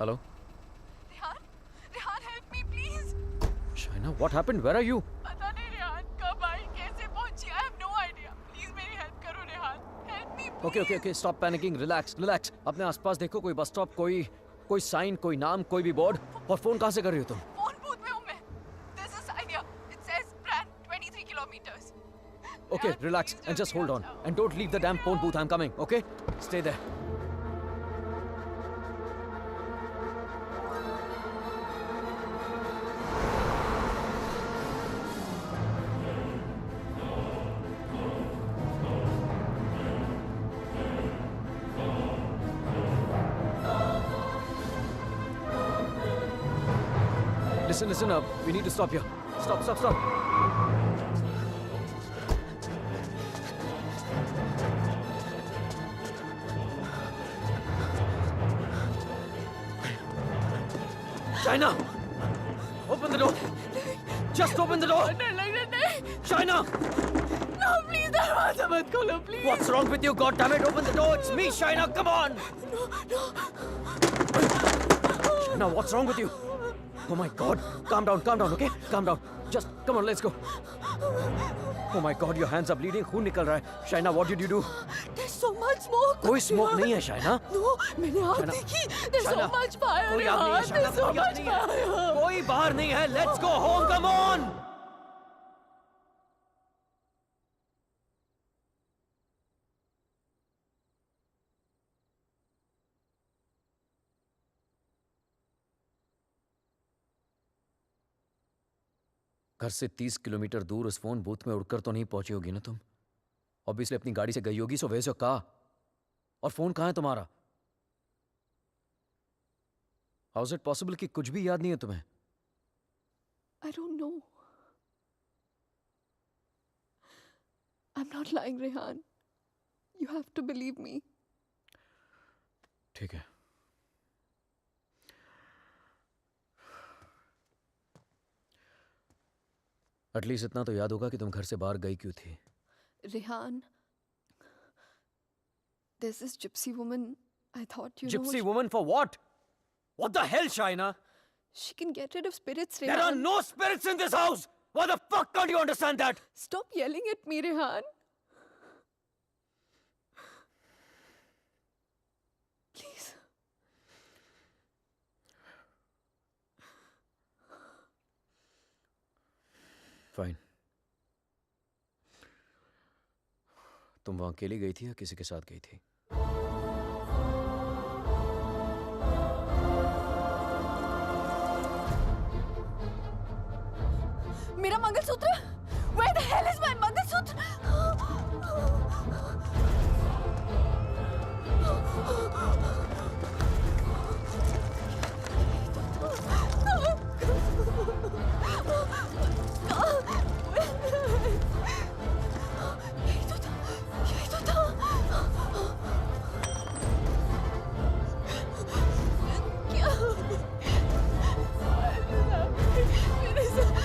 Hello Rehan, Rehan help me please. Shaina, what happened? Where are you? पता नहीं रेहान कब आई, कैसे पहुंची, I have no idea. Please मेरी हेल्प करो Rehan, help me please. Okay okay okay, stop panicking, relax relax. अपने आसपास देखो, कोई बस स्टॉप, कोई साइन, कोई नाम, कोई भी बोर्ड। और फोन कहाँ से कर रही हो तुम? फोन बूथ में हूँ मैं. There's a sign here. It says Brand 23 kilometers. Okay, Rehan, relax please and just जल्दी hold आ on. जाओ. And don't leave the damn phone booth. I'm coming, okay? Stay there. Listen up. We need to stop here. Stop. China! Open the door! Just open the door! डर लग रहा नहीं. China! No, please दरवाजा मत खोलो, please. What's wrong with you? God damn it! Open the door! It's me, China! Come on! China, what's wrong with you? Oh my God! Calm down, okay? Calm down. Just come on, let's go. Oh my God, your hands are bleeding. खून निकल रहा है. China, what did you do? There's so much smoke. कोई smoke नहीं है, China. No, मैंने आग China, देखी. There's so China, much fire. कोई आग नहीं है, रेहान, China. There's so कोई आग much नहीं है. fire. कोई बाहर नहीं है. Let's go home. Come on. घर से 30 किलोमीटर दूर उस फोन बूथ में उड़कर तो नहीं पहुंची होगी ना तुम? ऑब्वियसली अपनी गाड़ी से गई होगी, सो वेयर योर कार? और फोन कहाँ है तुम्हारा? हाउ इज इट पॉसिबल कि कुछ भी याद नहीं है तुम्हें? I don't know. I'm not lying, Rehan. You have to believe me. ठीक है। एटलीस्ट इतना तो याद होगा कि तुम घर से बाहर गई क्यों थी। Rehan, there's this gypsy woman. I thought you know. Gypsy woman for what? What the hell, Shaina? She can get rid of spirits, There are Rehan. no spirits in this house! Why the fuck can't you understand that? Stop yelling at me, Rehan. Please. Fine. तुम वहां अकेली गई थी या किसी के साथ गई थी? मेरा mangalsutra? Where the hell is my mangalsutra? यही तो था, यही तो था। क्या? मेरे साथ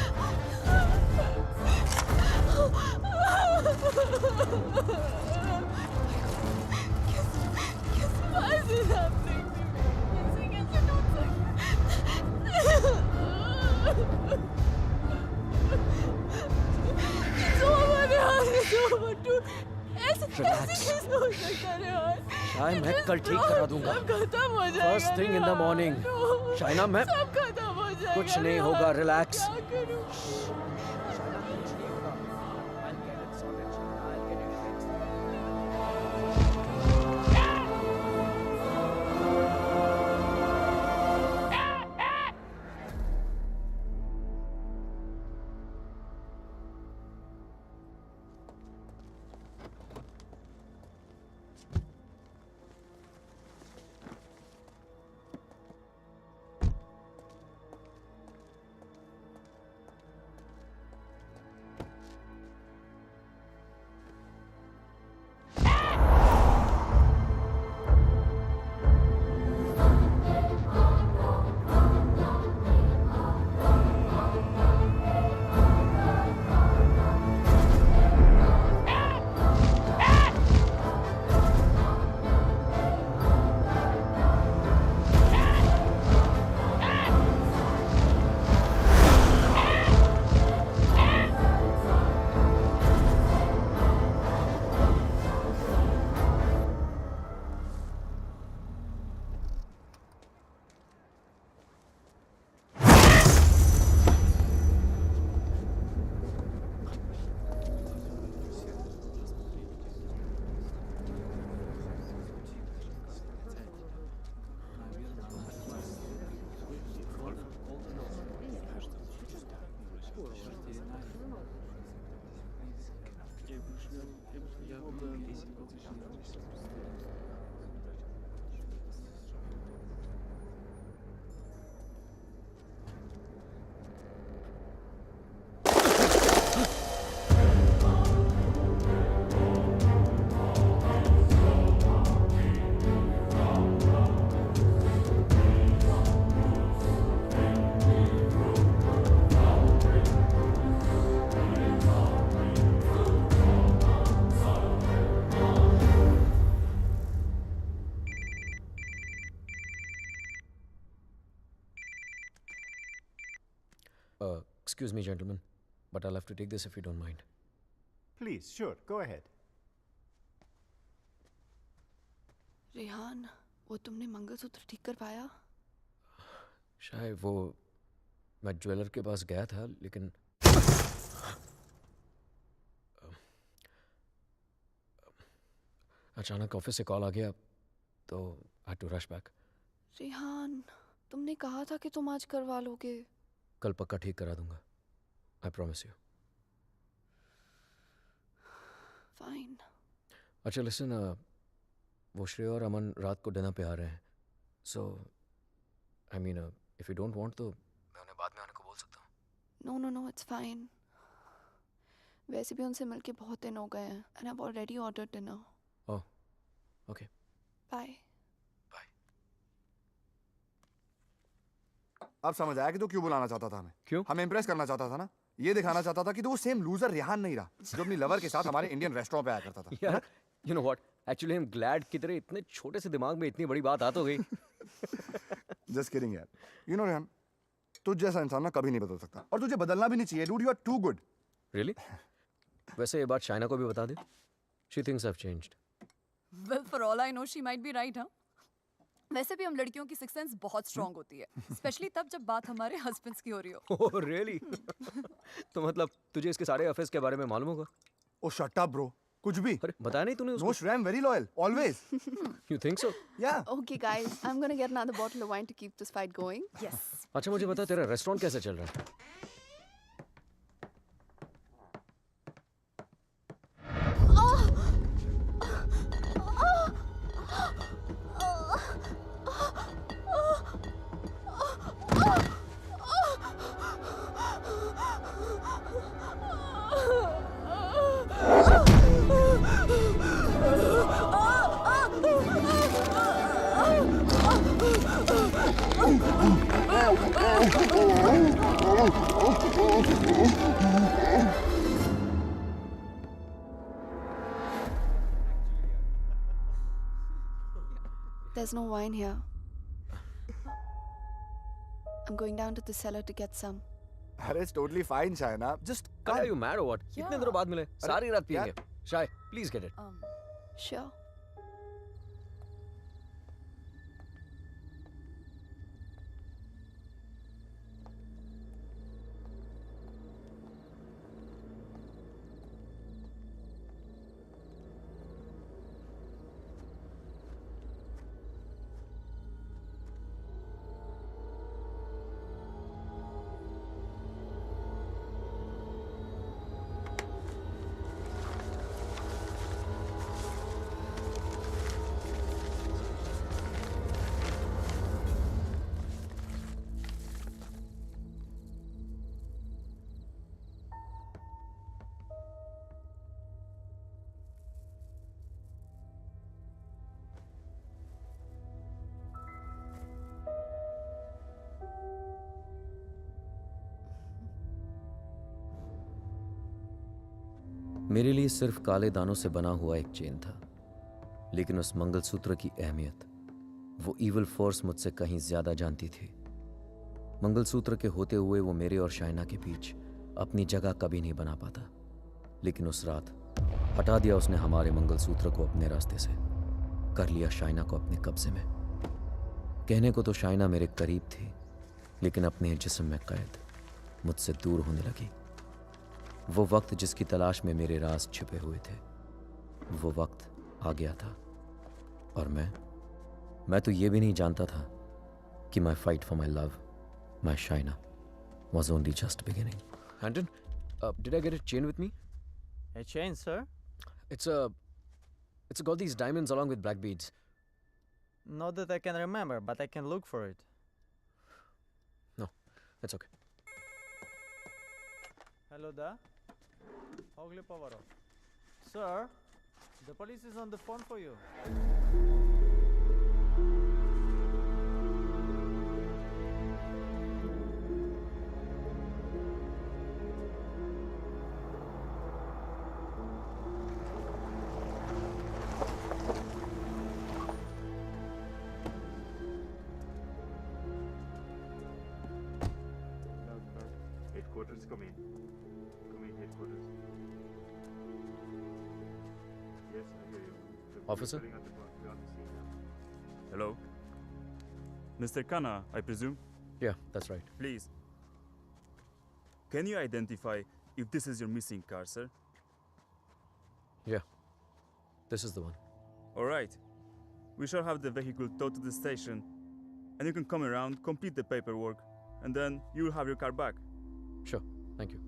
Why is this happening to me? कैसे टूट सकता? It's over, Rehan. It's over. ऐसे कैसे हो सकता है, Rehan? शायद मैं कल ठीक करा दूंगा। सब खत्म हो जाएगा, First thing in the Rehan. morning. No. Shaina, मैं सब खत्म हो जाएगा, कुछ नहीं Rehan. होगा, relax. क्या करूं? Excuse me, gentlemen, but I'll have to take this if you don't mind. Please, sure, go ahead. Rehan, वो तुमने मंगलसूत्र ठीक कर पाया? शायद वो मैं ज्वेलर के पास गया था लेकिन अचानक ऑफिस से कॉल आ गया तो I had to rush back. Rehan, तुमने कहा था कि तुम आज करवा लोगे. कल पक्का ठीक करा दूंगा. I promise you. फाइन. अच्छा लिसन, वो श्रेया और अमन रात को डिनर पे आ रहे हैं. So I mean if you don't want तो मैं उन्हें बाद में आने को बोल सकता हूँ. No no no, it's fine. वैसे भी उनसे मिलके बहुत दिन हो गए हैं and I have already ordered dinner. Oh okay. Bye. Bye. अब समझ आया कि तू क्यों बुलाना चाहता था हमें. क्यों? हमें इम्प्रेस करना चाहता था ना. ये दिखाना चाहता था कि तू वो सेम लूजर रेहान नहीं रहा जो अपनी लवर के साथ हमारे इंडियन रेस्टोरेंट पे आया करता था. यार you know what, actually I am glad कि तेरे इतने छोटे से दिमाग में इतनी बड़ी बात आ तो गई. जस्ट किडिंग यार. यू नो रेहान, तुझ जैसा इंसान ना कभी नहीं बदल सकता और तुझे बदलना भी नहीं चाहिए. Dude, you are too good. Really? वैसे ये बात शाइना को भी बता दे. She thinks I have changed. Well, for all I know, she might be right, huh? वैसे भी हम लड़कियों की सिक्स सेंस बहुत स्ट्रांग होती है, स्पेशली तब जब बात हमारे हस्बैंड्स की हो रही हो. Oh really? तो मतलब तुझे इसके सारे अफेयर्स के बारे में मालूम होगा? ओ शट अप ब्रो. कुछ भी. अरे बताया नहीं तूने नो उसको? Shreya, I am very loyal always. You think so? या. Okay guys, I'm gonna get another bottle of wine to keep this fight going. Yes. अच्छा मुझे बता तेरा रेस्टोरेंट कैसे चल रहा है? There's no wine here. I'm going down to the cellar to get some. अरे it's totally fine Shaina. Just Are you mad or what? इतने दिनों बाद मिले, सारी रात यार- पिएंगे. शाय, please get it. Sure. मेरे लिए सिर्फ काले दानों से बना हुआ एक चेन था, लेकिन उस मंगलसूत्र की अहमियत वो इविल फोर्स मुझसे कहीं ज्यादा जानती थी. मंगलसूत्र के होते हुए वो मेरे और शाइना के बीच अपनी जगह कभी नहीं बना पाता, लेकिन उस रात हटा दिया उसने हमारे मंगलसूत्र को अपने रास्ते से, कर लिया शाइना को अपने कब्जे में. कहने को तो शाइना मेरे करीब थी, लेकिन अपने जिस्म में कैद मुझसे दूर होने लगी. वो वक्त जिसकी तलाश में मेरे राज छिपे हुए थे, वो वक्त आ गया था. और मैं तो ये भी नहीं जानता था कि माई fight for my love, my Shaina, was only just beginning. Handon, did I get a chain with me? A chain, sir? It's got these diamonds along with black beads. Not that I can remember, but I can look for it. No, that's okay. Hello there. Ogli Povaro. Sir, the police is on the phone for you. headquarters, come in. Come in, headquarters. Yes, I hear you. The police Officer? calling at the front. We are on the scene now. Hello? Mr. Khanna, I presume? Yeah, that's right. Please. Can you identify if this is your missing car, sir? Yeah, this is the one. Alright. We shall have the vehicle towed to the station, and you can come around, complete the paperwork, and then you will have your car back. Sure, thank you.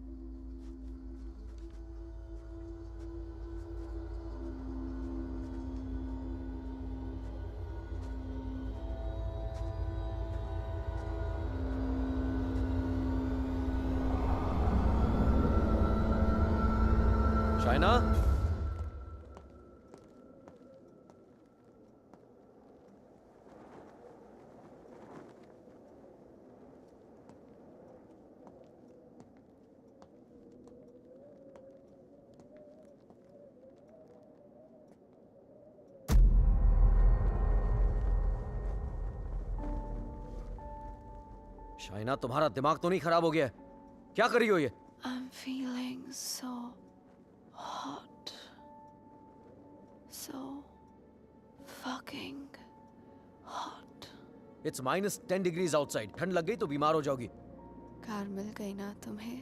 Shaina? Shaina, तुम्हारा दिमाग तो नहीं खराब हो गया है? क्या कर रही हो ये? I'm feeling so hot. So fucking hot. It's -10 degrees outside. ठंड लग गई तो बीमार हो जाओगी. कार मिल गई ना तुम्हें?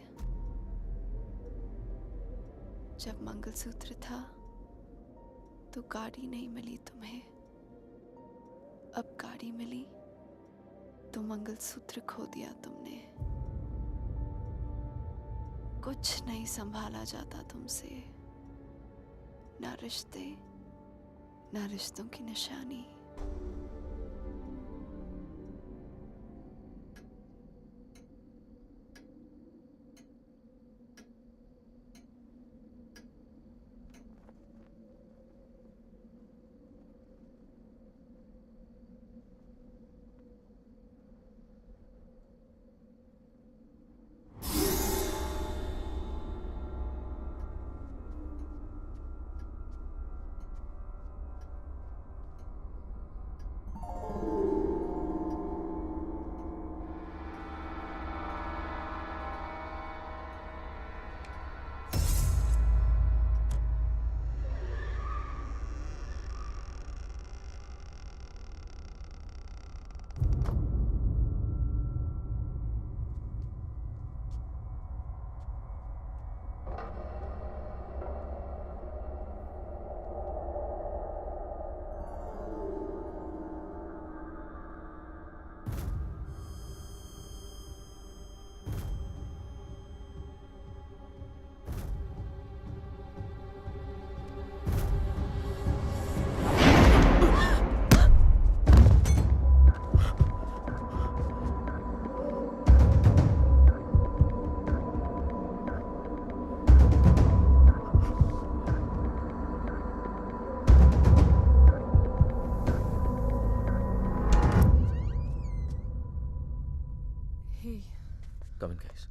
जब मंगलसूत्र था तो गाड़ी नहीं मिली तुम्हें. अब गाड़ी मिली तो मंगलसूत्र खो दिया तुमने. कुछ नहीं संभाला जाता तुमसे. ना रिश्ते, ना रिश्तों की निशानी. Come in, guys.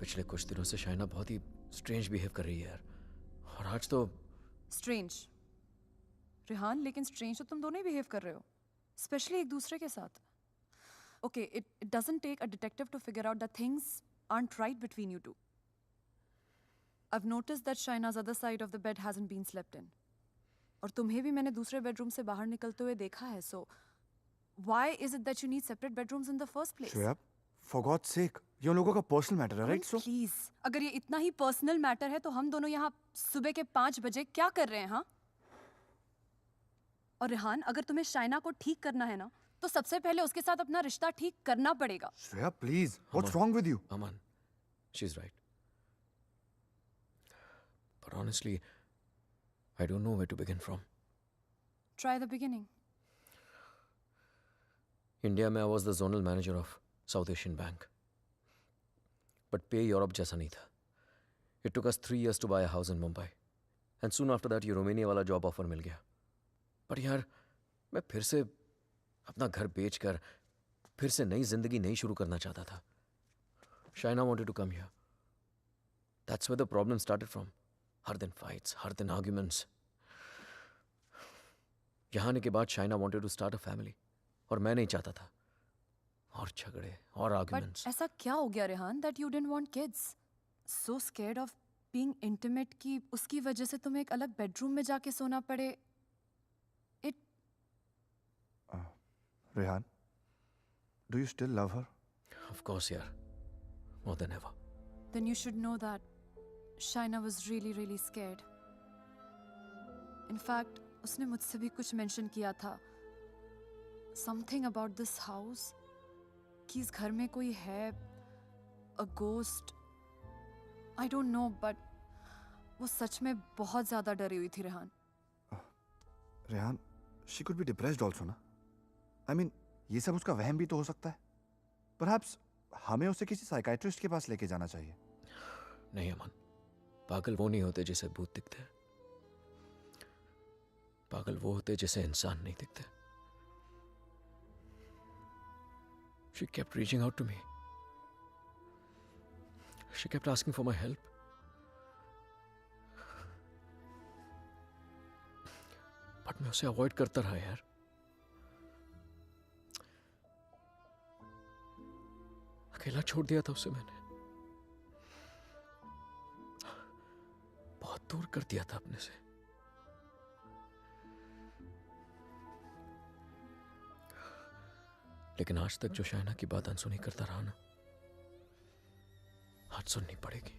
पिछले कुछ दिनों से शाइना बहुत ही स्ट्रेंज बिहेव कर रही है यार. और आज तो स्ट्रेंज रेहान, लेकिन स्ट्रेंज तो तुम दोनों ही बिहेव कर रहे हो, स्पेशली एक दूसरे के साथ. Okay, it doesn't take a detective to figure out that things aren't right between you two. I've noticed that Shaina's other side of the bed hasn't been slept in. और तुम्हें भी मैंने दूसरे बेडरूम से बाहर निकलते हुए देखा है. So why is it that you need separate bedrooms in the first place? Shreya, for God's sake, ये उन लोगों का पर्सनल मैटर है, राइट? सो प्लीज, अगर ये इतना ही पर्सनल मैटर है तो हम दोनों यहाँ सुबह के 5 बजे क्या कर रहे हैं? हाँ, और रेहान, अगर तुम्हें शाइना को ठीक करना है ना, तो सबसे पहले उसके साथ अपना रिश्ता ठीक करना पड़ेगा. Shreya, please, what's wrong with you? Aman, she's right. But honestly, I don't know where to begin from. Try the beginning. India में I was the zonal manager of South Asian Bank. But pay Europe जैसा नहीं था. It took us 3 years to buy a house in Mumbai. And soon after that, ये Romania वाला job offer मिल गया. पर यार, मैं फिर से अपना घर बेचकर फिर से नई जिंदगी नहीं शुरू करना चाहता था. Shaina wanted to come here. That's where the problem started from. हर दिन fights, हर दिन arguments. यहाँ आने के बाद Shaina wanted to start a family. और मैं नहीं चाहता था. और झगड़े और But arguments. ऐसा क्या हो गया Rehan that you didn't want kids? So scared of being intimate कि उसकी वजह से तुम्हें एक अलग bedroom में जाके सोना पड़े. It Rehan, do you still love her? Of course, यार. More than ever. then you should know that Shaina was really really scared. In fact, उसने मुझसे भी कुछ mention किया था. Something about this house. कि इस घर में कोई है. A ghost. I don't know, but वो सच में बहुत ज़्यादा डरी हुई थी Rehan. Rehan, she could be depressed also ना. I mean, ये सब उसका वहम भी तो हो सकता है. Perhaps हमें उसे किसी साइकाइट्रिस्ट के पास लेके जाना चाहिए. नहीं अमन. पागल वो नहीं होते जिसे भूत दिखते हैं. पागल वो होते जिसे इंसान नहीं दिखते. She kept reaching out to me. She kept asking for my help. But मैं उसे अवॉइड करता रहा यार. अकेला छोड़ दिया था उसे मैंने. बहुत दूर कर दिया था अपने से. लेकिन आज तक जो शाइना की बात अनसुनी करता रहा ना, आज सुननी पड़ेगी.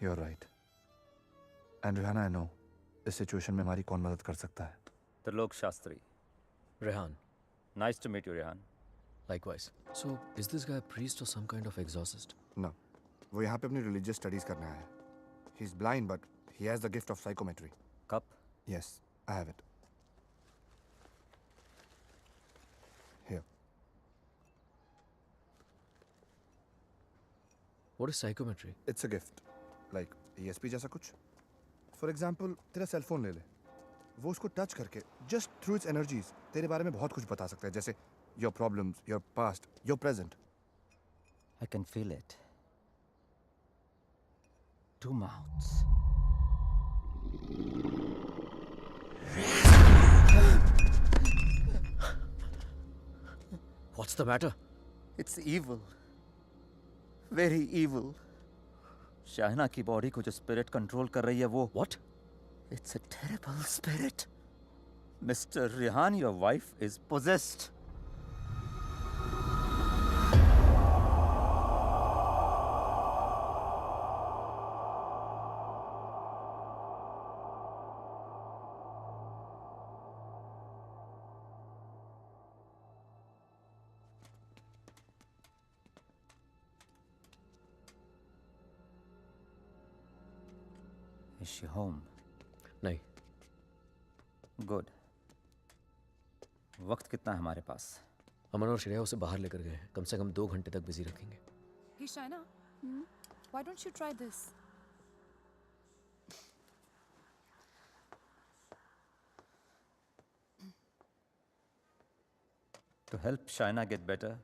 You're right. And Rihanna, I know इस सिचुएशन में हमारी कौन मदद कर सकता है. Trilok Shastri. Rehan. Nice to meet you, Rehan. Likewise. So, is this guy a priest or some kind of exorcist? No, वो यहाँ पे अपनी religious studies करने आया है. He's blind, but he has the gift of psychometry. Cup? Yes, I have it. Here. What is psychometry? It's a gift. Like ESP जैसा कुछ. For example, तेरा सेल फोन ले ले. वो उसको टच करके just through its energies तेरे बारे में बहुत कुछ बता सकता है. जैसे your problems, your past, your present. I can feel it. Two mouths. What's the matter? It's evil. Very evil. शाहना की बॉडी को जो स्पिरिट कंट्रोल कर रही है वो What? It's a terrible spirit. Mr. Rehan, your wife is possessed. Is she home? नहीं. Good. वक्त कितना है हमारे पास? अमन और श्रेया उसे बाहर लेकर गए हैं. कम से कम 2 घंटे तक बिजी रखेंगे. Hey Shaina, why don't you try this? To help Shaina get better,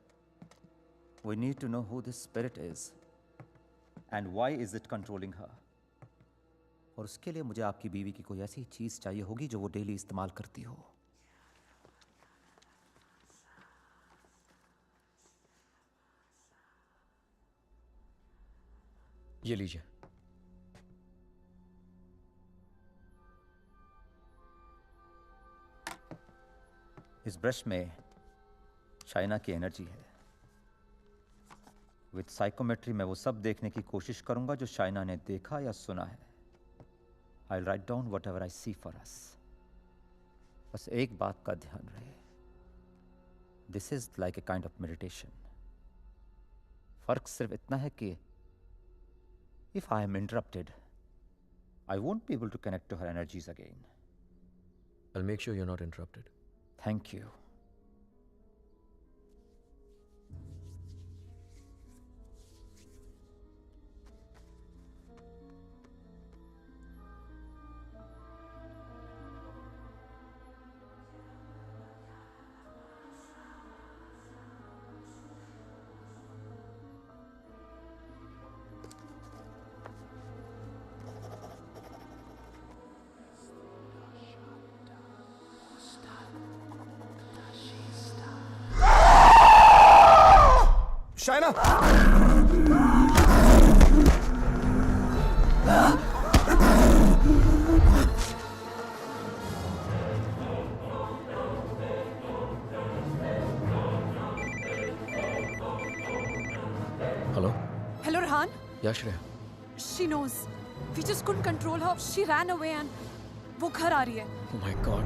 we need to know who this spirit is and why is it controlling her. और उसके लिए मुझे आपकी बीवी की कोई ऐसी चीज चाहिए होगी जो वो डेली इस्तेमाल करती हो. ये लीजिए. इस ब्रश में शाइना की एनर्जी है. विद साइकोमेट्री मैं वो सब देखने की कोशिश करूंगा जो शाइना ने देखा या सुना है. I'll write down whatever I see for us. बस एक बात का ध्यान रहे. This is like a kind of meditation. फर्क सिर्फ इतना है कि if I am interrupted, I won't be able to connect to her energies again. I'll make sure you're not interrupted. Thank you. या Shreya? She knows. We just couldn't control her. She ran away and वो घर आ रही है. Oh my God.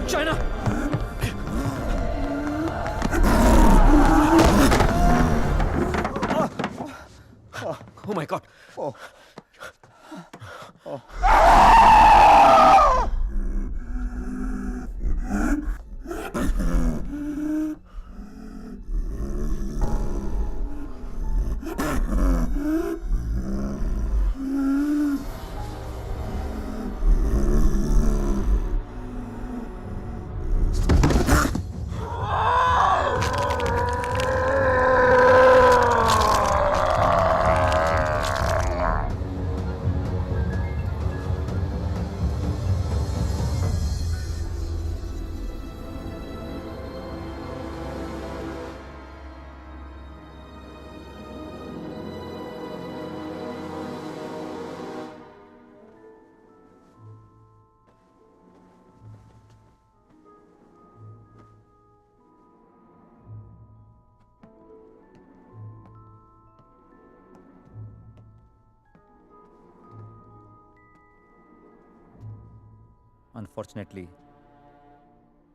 China! Oh my God. Unfortunately,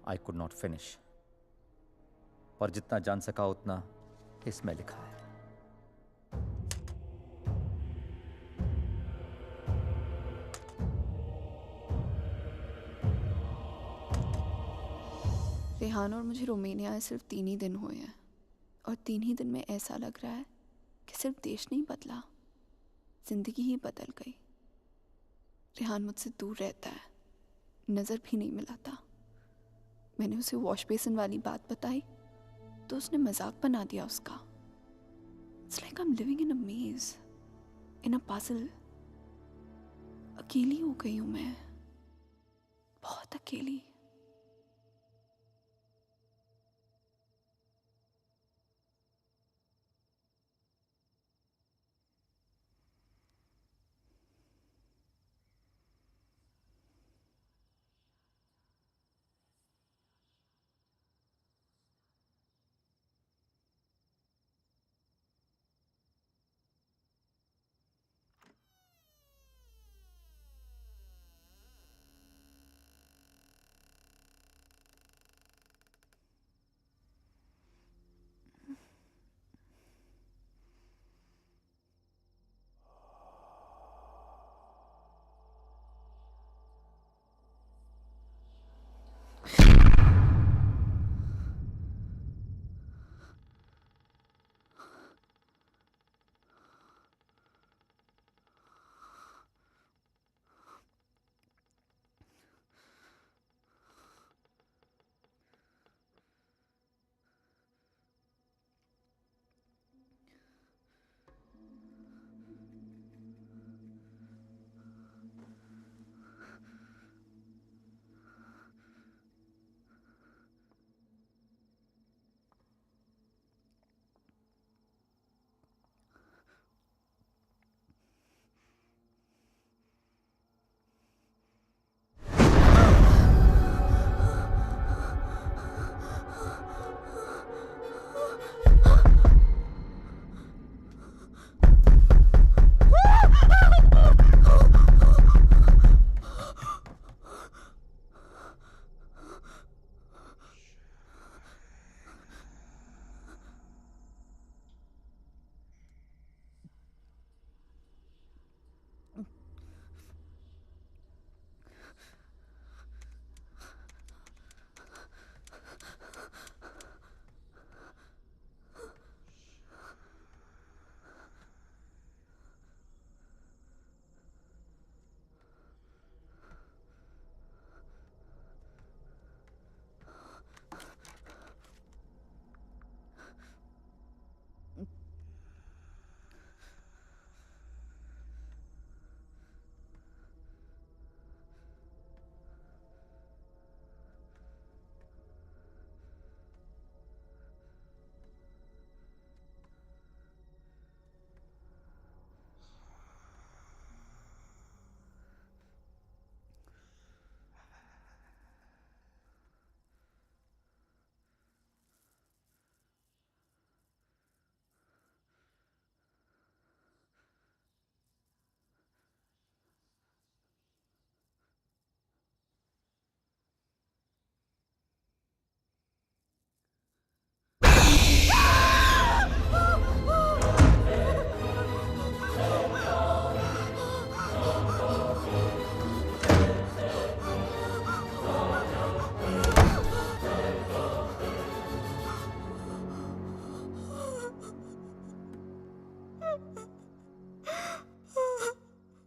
I could not finish. पर जितना जान सका उतना इसमें लिखा है. रेहान और मुझे रोमानिया आए सिर्फ 3 ही दिन हुए हैं और 3 ही दिन में ऐसा लग रहा है कि सिर्फ देश नहीं बदला, जिंदगी ही बदल गई। रेहान मुझसे दूर रहता है, नज़र भी नहीं मिलाता। मैंने उसे वॉश बेसिन वाली बात बताई तो उसने मजाक बना दिया उसका। It's like I am living in a maze, in a puzzle. अकेली हो गई हूँ मैं, बहुत अकेली।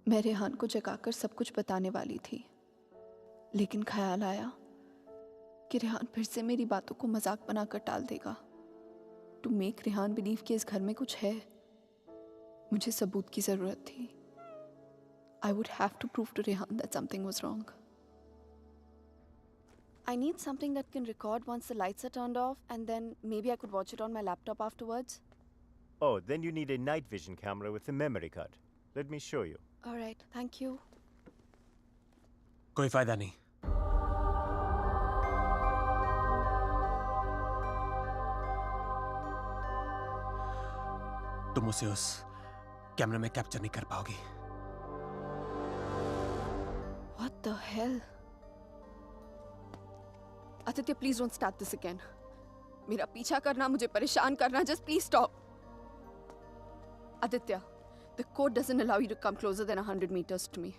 मैं रेहान को जगाकर सब कुछ बताने वाली थी, लेकिन ख्याल आया कि रेहान फिर से मेरी बातों को मजाक बनाकर टाल देगा। टू मेक रेहान बिलीव कि इस घर में कुछ है, मुझे सबूत की जरूरत थी। I would have to prove to Rehan that something was wrong. I need something that can record once the lights are turned off, and then maybe I could watch it on my laptop afterwards. Oh, then you need a night vision camera with a memory card. Let me show you. All right, thank you. कोई फायदा नहीं। तुम उसे उस कैमरे में capture नहीं कर पाओगी। What the hell? Aditya, please don't start this again. मेरा पीछा करना, मुझे परेशान करना, just please stop. Aditya, the code doesn't allow you to come closer than 100 meters to me.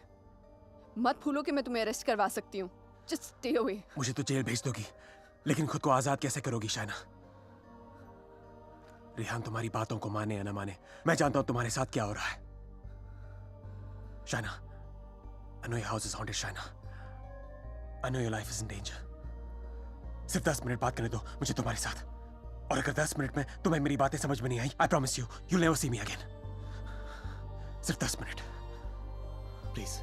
मत भूलो कि मैं तुम्हें अरेस्ट करवा सकती हूँ. Just stay away. मुझे तो जेल भेज दोगी, लेकिन खुद को आजाद कैसे करोगी शाइना? रेहान तुम्हारी बातों को माने या ना माने, मैं जानता हूं तुम्हारे साथ क्या हो रहा है। Shaina, I know your house is haunted, Shaina. I know your life is in danger. सिर्फ 10 मिनट बात करने दो मुझे तुम्हारे साथ, और अगर 10 मिनट में तुम्हें मेरी बातें समझ में नहीं आई, I promise you, you'll never see me again. सिर्फ 10 minute, please.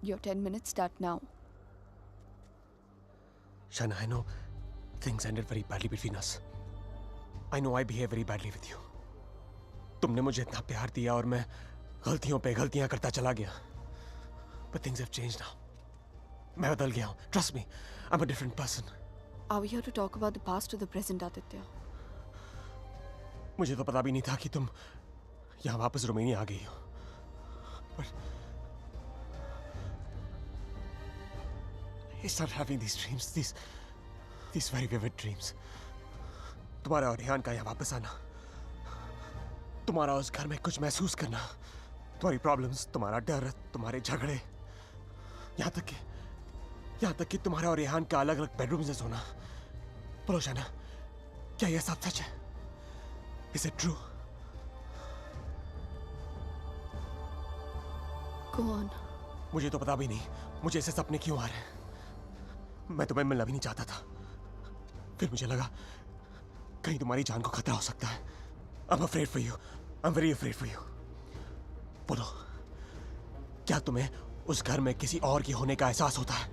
Your 10 minutes start now. Shaina, I know things ended very badly between us. I know I behave very badly with you. तुमने मुझे इतना प्यार दिया और मैं गलतियों पे गलतियां करता चला गया। But things have changed now. मैं बदल गया हूँ. Trust me, I'm a different person. Are we here to talk about the past or the present, Aditya? मुझे तो पता भी नहीं था कि तुम यहाँ वापस रोमानिया आ गई हो। But I started having these dreams, these very vivid dreams. तुम्हारा और रेहान का यहाँ वापस आना, तुम्हारा उस घर में कुछ महसूस करना, तुम्हारी प्रॉब्लम्स, तुम्हारा डर, तुम्हारे झगड़े, यहाँ तक कि तुम्हारा और रेहान का अलग अलग बेडरूम्स में सोना। बोलो शाइना, क्या यह सब सच है? Is it true? Go on. मुझे तो पता भी नहीं मुझे ऐसे सपने क्यों आ रहे हैं। मैं तुम्हें मिलना भी नहीं चाहता था, फिर मुझे लगा कहीं तुम्हारी जान को खतरा हो सकता है। I'm afraid for you. I'm very afraid for you. बोलो, क्या तुम्हें उस घर में किसी और की होने का एहसास होता है?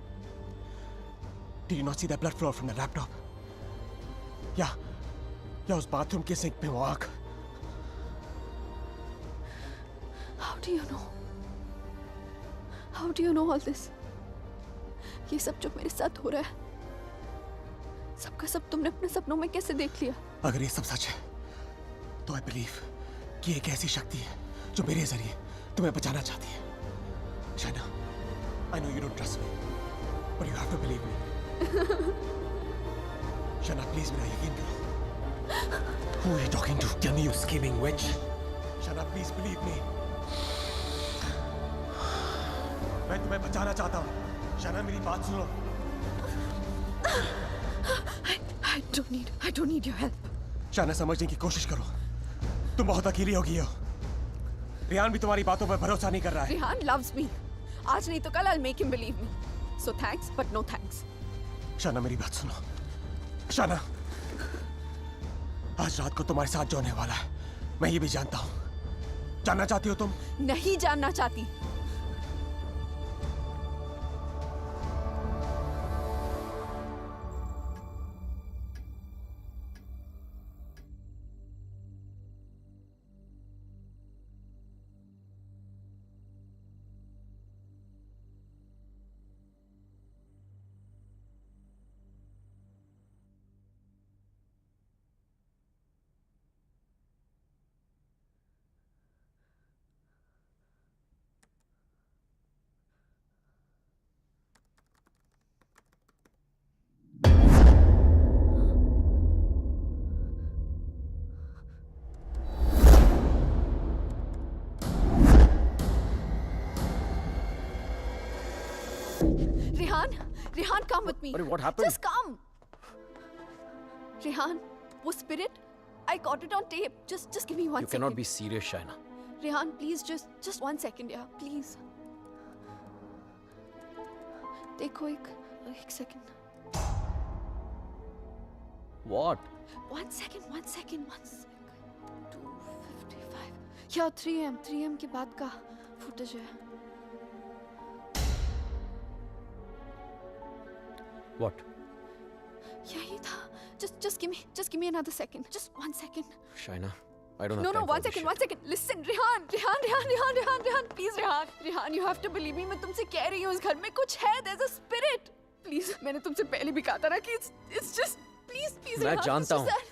Did you not see that blood flow from the laptop? या उस बाथरूम के सिंक में वो आग? How do you know? How do you know all this? ये सब जो मेरे साथ हो रहा है, सबका सब तुमने अपने सपनों में कैसे देख लिया? अगर ये सब सच है, तो I believe कि एक ऐसी शक्ति है जो मेरे जरिए तुम्हें बचाना चाहती है। Shaina, I know you don't trust me, but you have to believe me. Shaina, please मेरा यकीन करो। Who are you talking to? Tell me, you scheming witch. Shaina, please believe me. मैं तुम्हें बचाना चाहता हूँ। शाइना, मेरी बात सुनो। I don't need your help. Shaina, समझने की कोशिश करो। तुम बहुत अकेली हो गई हो। रेहान भी तुम्हारी बातों पर भरोसा नहीं कर रहा है। Rehan loves me. आज नहीं तो कल I'll make him believe me. So thanks, but no thanks. Shaina, मेरी बात सुनो। शाइना, आज रात को तुम्हारे साथ जो होने वाला है, मैं ये भी जानता हूँ। जानना चाहती हो तुम? नहीं जानना चाहती। Rehan, come with me. What happened? Just come. Rehan, वो spirit, I got it on tape. Just give me 1 You second. cannot be serious, Shaina. Rehan, please, just 1 second, yeah, please. देखो एक second. What? 1 second. 2:55. Yeah, 3 am के बाद का footage है. What? यही था. Just give me another second. Just 1 second. Shaina, I don't have No, time for 1 this second, shit. 1 second. Listen, Rehan, please, Rehan, you have to believe me. मैं तुमसे कह रही हूँ, इस घर में कुछ है. There's a spirit. Please, मैंने तुमसे पहले भी कहा था ना कि it's just, please, मैं Rehan, जानता it's just हूँ.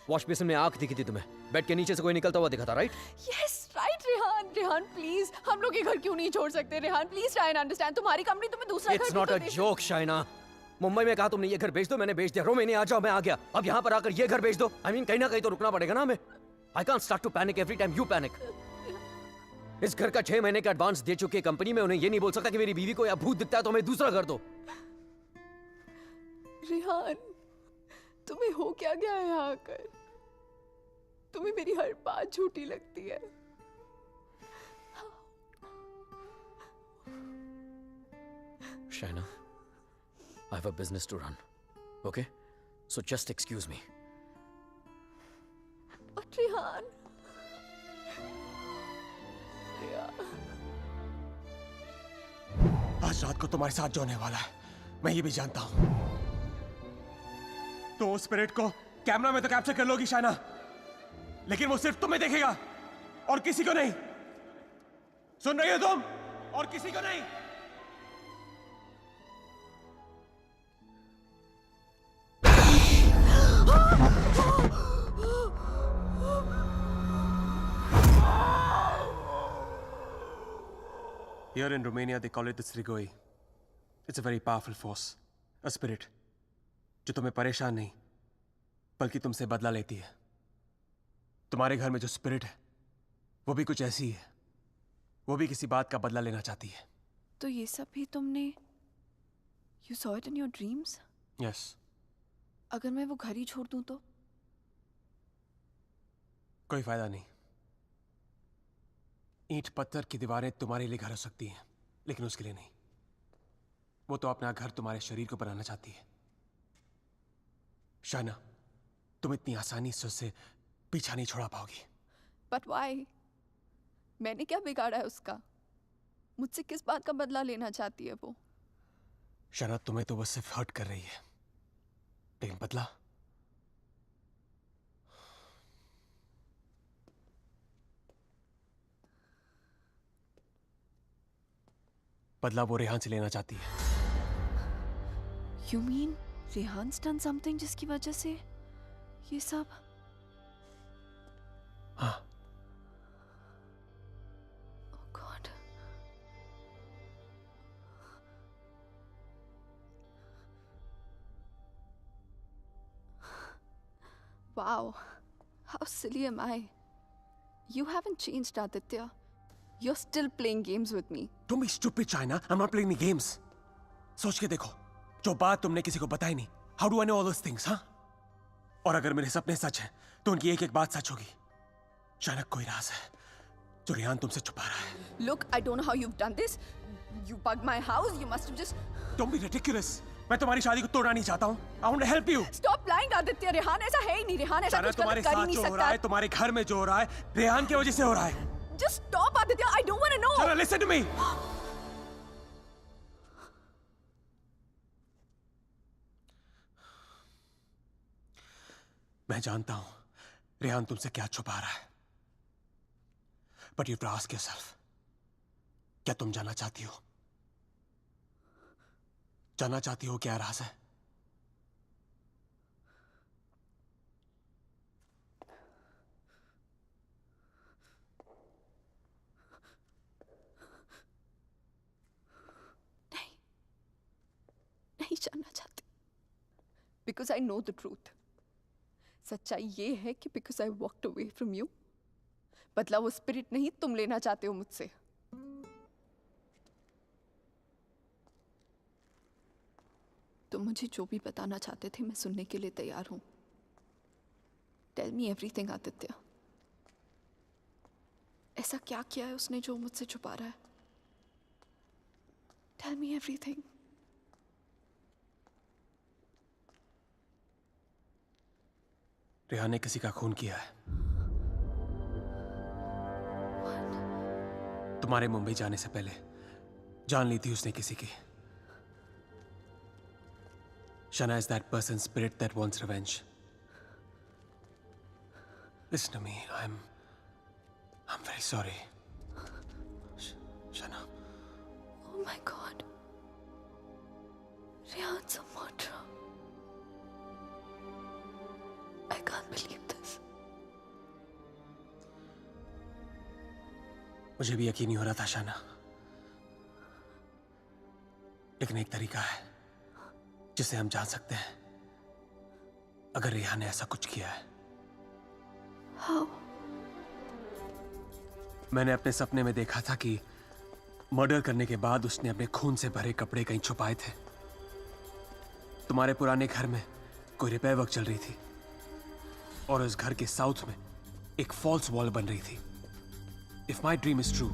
वॉश बेसिन में आंख दिखी थी तुम्हें. बेड के नीचे से कोई निकलता हुआ दिखा था, right? that. Yes, right, Rehan, please. हम लोग ये घर क्यों नहीं छोड़ सकते, Rehan? Please try and understand. तुम्हारी कंपनी तुम्हें दूसरा घर It's भी not तो a they joke, Shaina. Mumbai में कहा तुमने ये घर बेच दो, मैंने बेच दिया. रोमेनिया आ जाओ, मैं आ गया. अब यहाँ पर आकर ये घर बेच दो. I mean, कहीं ना कहीं तो रुकना पड़ेगा ना हमें. I can't start to panic every time you panic. इस घर का 6 महीने का एडवांस दे चुके कंपनी में उन्हें ये नहीं बोल सकता कि मेरी बीवी को या भूत दिखता है तो हमें दूसरा घर दो. रेहान, तुम्हें हो क्या गया है यहाँ आकर? तुम्हें मेरी हर बात झूठी लगती है. Shaina, I have a business to run. Okay? So just excuse me. But Rehan. आज रात को तुम्हारे साथ जो होने वाला है मैं ये भी जानता हूं. तो उस स्पिरिट को कैमरा में तो कैप्चर कर लोगी शाइना, लेकिन वो सिर्फ तुम्हें देखेगा और किसी को नहीं. सुन रही हो तुम? और किसी को नहीं. Here in Romania, they call it the Strigoi. It's a very powerful force, a spirit, जो तुम्हें परेशान नहीं, बल्कि तुमसे बदला लेती है. तुम्हारे घर में जो स्पिरिट है, वो भी कुछ ऐसी है. वो भी किसी बात का बदला लेना चाहती है. तो ये सब भी तुमने You saw it in your dreams? Yes. अगर मैं वो घर ही छोड़ दूं तो? कोई फायदा नहीं. ईंट पत्थर की दीवारें तुम्हारे लिए घर हो सकती हैं, लेकिन उसके लिए नहीं. वो तो अपना घर तुम्हारे शरीर को बनाना चाहती है. शाइना, तुम इतनी आसानी से उससे पीछा नहीं छोड़ा पाओगी. But why? मैंने क्या बिगाड़ा है उसका? मुझसे किस बात का बदला लेना चाहती है वो? शाइना, तुम्हें तो बस सिर्फ हर्ट कर रही है, लेकिन बदला? बदला वो रेहान से लेना चाहती है. You mean रेहान's done something जिसकी वजह से ये सब? हाँ. Oh God. Wow. How silly am I? You haven't changed, Aditya. You're still playing games with me. Don't be stupid, China. I'm not playing any games. सोच के देखो, जो बात तुमने किसी को बताई नहीं. How do I know all those things, हाँ? और अगर मेरे सपने सच हैं, तो उनकी एक एक बात सच होगी. चाणक कोई राज है, जो रेहान तुमसे छुपा रहा है. Look, I don't know how you've done this. You bugged my house. You must have just. Don't be ridiculous. मैं तुम्हारी शादी को तोड़ना नहीं चाहता हूँ. I want to help you. Stop lying, Aditya. Rehan ऐसा है ही नहीं. रेहान ऐसा चाणक कुछ तुम्हारे गलत कर ही साथ नहीं जो हो रहा है, सकता. तुम्हारे घर में जो हो रहा है, रेहान की वजह से हो रहा है. Just stop, Aditya. I don't want to know. Chana, listen to me. मैं जानता हूं रेहान तुमसे क्या छुपा रहा है. But you have to ask yourself, क्या तुम जानना चाहती हो? जानना चाहती हो क्या राज है? नहीं जानना चाहती. Because I know the truth. सच्चाई ये है कि because I walked away from you, बदला वो स्पिरिट नहीं तुम लेना चाहते हो मुझसे. तुम मुझे जो भी बताना चाहते थे मैं सुनने के लिए तैयार हूं. Tell me everything Aditya. ऐसा क्या किया है उसने जो मुझसे छुपा रहा है? Tell me everything. रेहान ने किसी का खून किया है। तुम्हारे मुंबई जाने से पहले जान ली थी उसने किसी की। Shana is that person's spirit that wants revenge. Listen to me. I'm very sorry. Shana. Oh my God. Rehan's a murderer. I can't believe this. मुझे भी यकीन नहीं हो रहा था शाना, लेकिन एक तरीका है जिसे हम जान सकते हैं अगर रेहान ने ऐसा कुछ किया है। How? मैंने अपने सपने में देखा था कि मर्डर करने के बाद उसने अपने खून से भरे कपड़े कहीं छुपाए थे। तुम्हारे पुराने घर में कोई रिपेयर वर्क चल रही थी और उस घर के साउथ में एक फॉल्स वॉल बन रही थी। If my dream is true,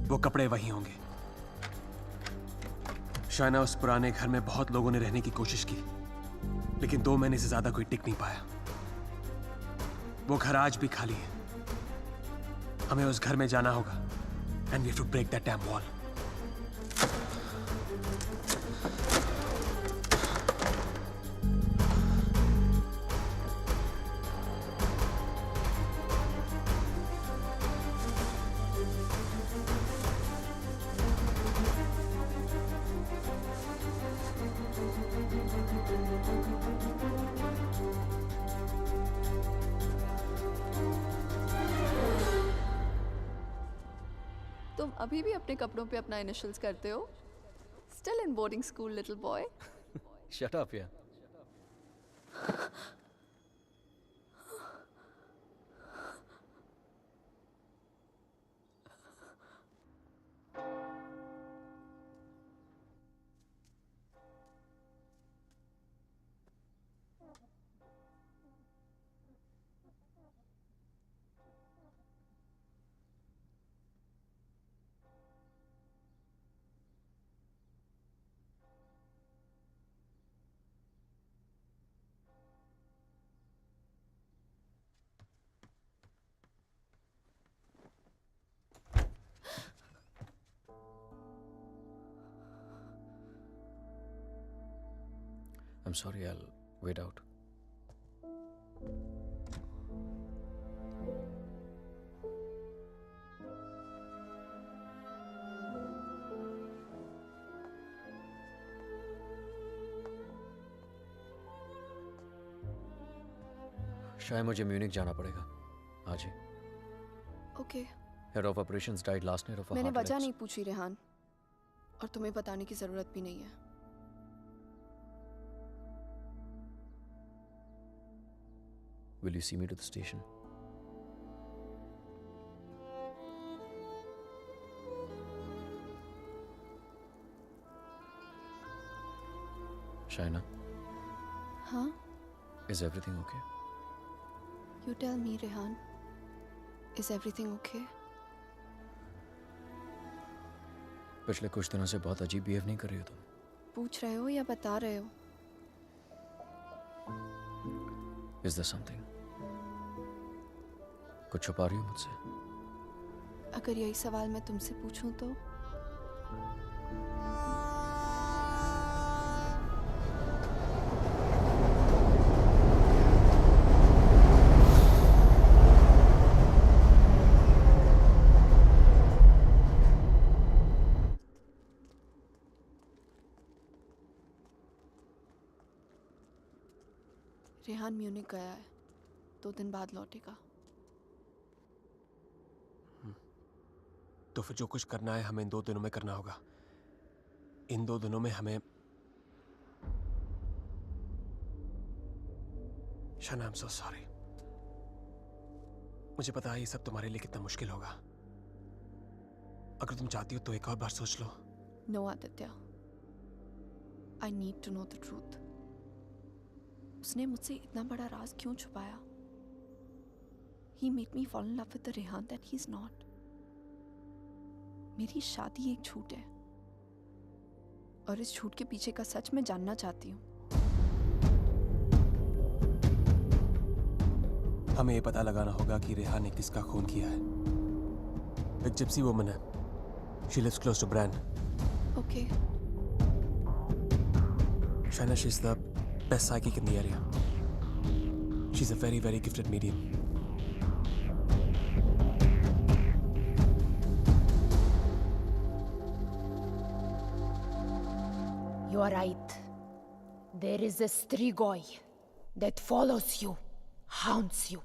वो कपड़े वहीं होंगे। शायना, उस पुराने घर में बहुत लोगों ने रहने की कोशिश की, लेकिन 2 महीने से ज्यादा कोई टिक नहीं पाया। वो घर आज भी खाली है। हमें उस घर में जाना होगा and we have to break that dam wall. तुम अभी भी अपने कपड़ों पे अपना इनिशियल्स करते हो? Still in boarding school, little boy. Shut up, yeah. I'm sorry, I'll wait out. शायद मुझे म्यूनिक जाना पड़ेगा आज ही। Okay. Head of operations died last night of मैंने वजह नहीं पूछी रेहान, और तुम्हें बताने की जरूरत भी नहीं है। Will you see me to the station? Shaina, हाँ? is everything okay? You tell me, Rehan. Is everything okay? पिछले कुछ दिनों से बहुत अजीब बिहेव नहीं कर रही हो तुम। पूछ रहे हो या बता रहे हो? Is there something? कुछ छुपा रही हो मुझसे? अगर यही सवाल मैं तुमसे पूछूं तो? रेहान म्यूनिक गया है, 2 दिन बाद लौटेगा। तो फिर जो कुछ करना है हमें इन 2 दिनों में करना होगा। इन 2 दिनों में हमें शाना, I'm so sorry। मुझे पता है ये सब तुम्हारे लिए कितना मुश्किल होगा। अगर तुम चाहती हो तो एक और बार सोच लो। No, Aditya. I need to know the truth। उसने मुझसे इतना बड़ा राज क्यों छुपाया? He made me fall in love with the Rehan that he's not. मेरी शादी एक झूठ है और इस झूठ के पीछे का सच मैं जानना चाहती हूँ. हमें ये पता लगाना होगा कि रेहान ने किसका खून किया है. एक जिप्सी वुमन है. She lives close to Bran. Okay. Shaina, she's the best psychic in the area. She's a very, very gifted medium. You are right. There is a Strigoi that follows you, haunts you.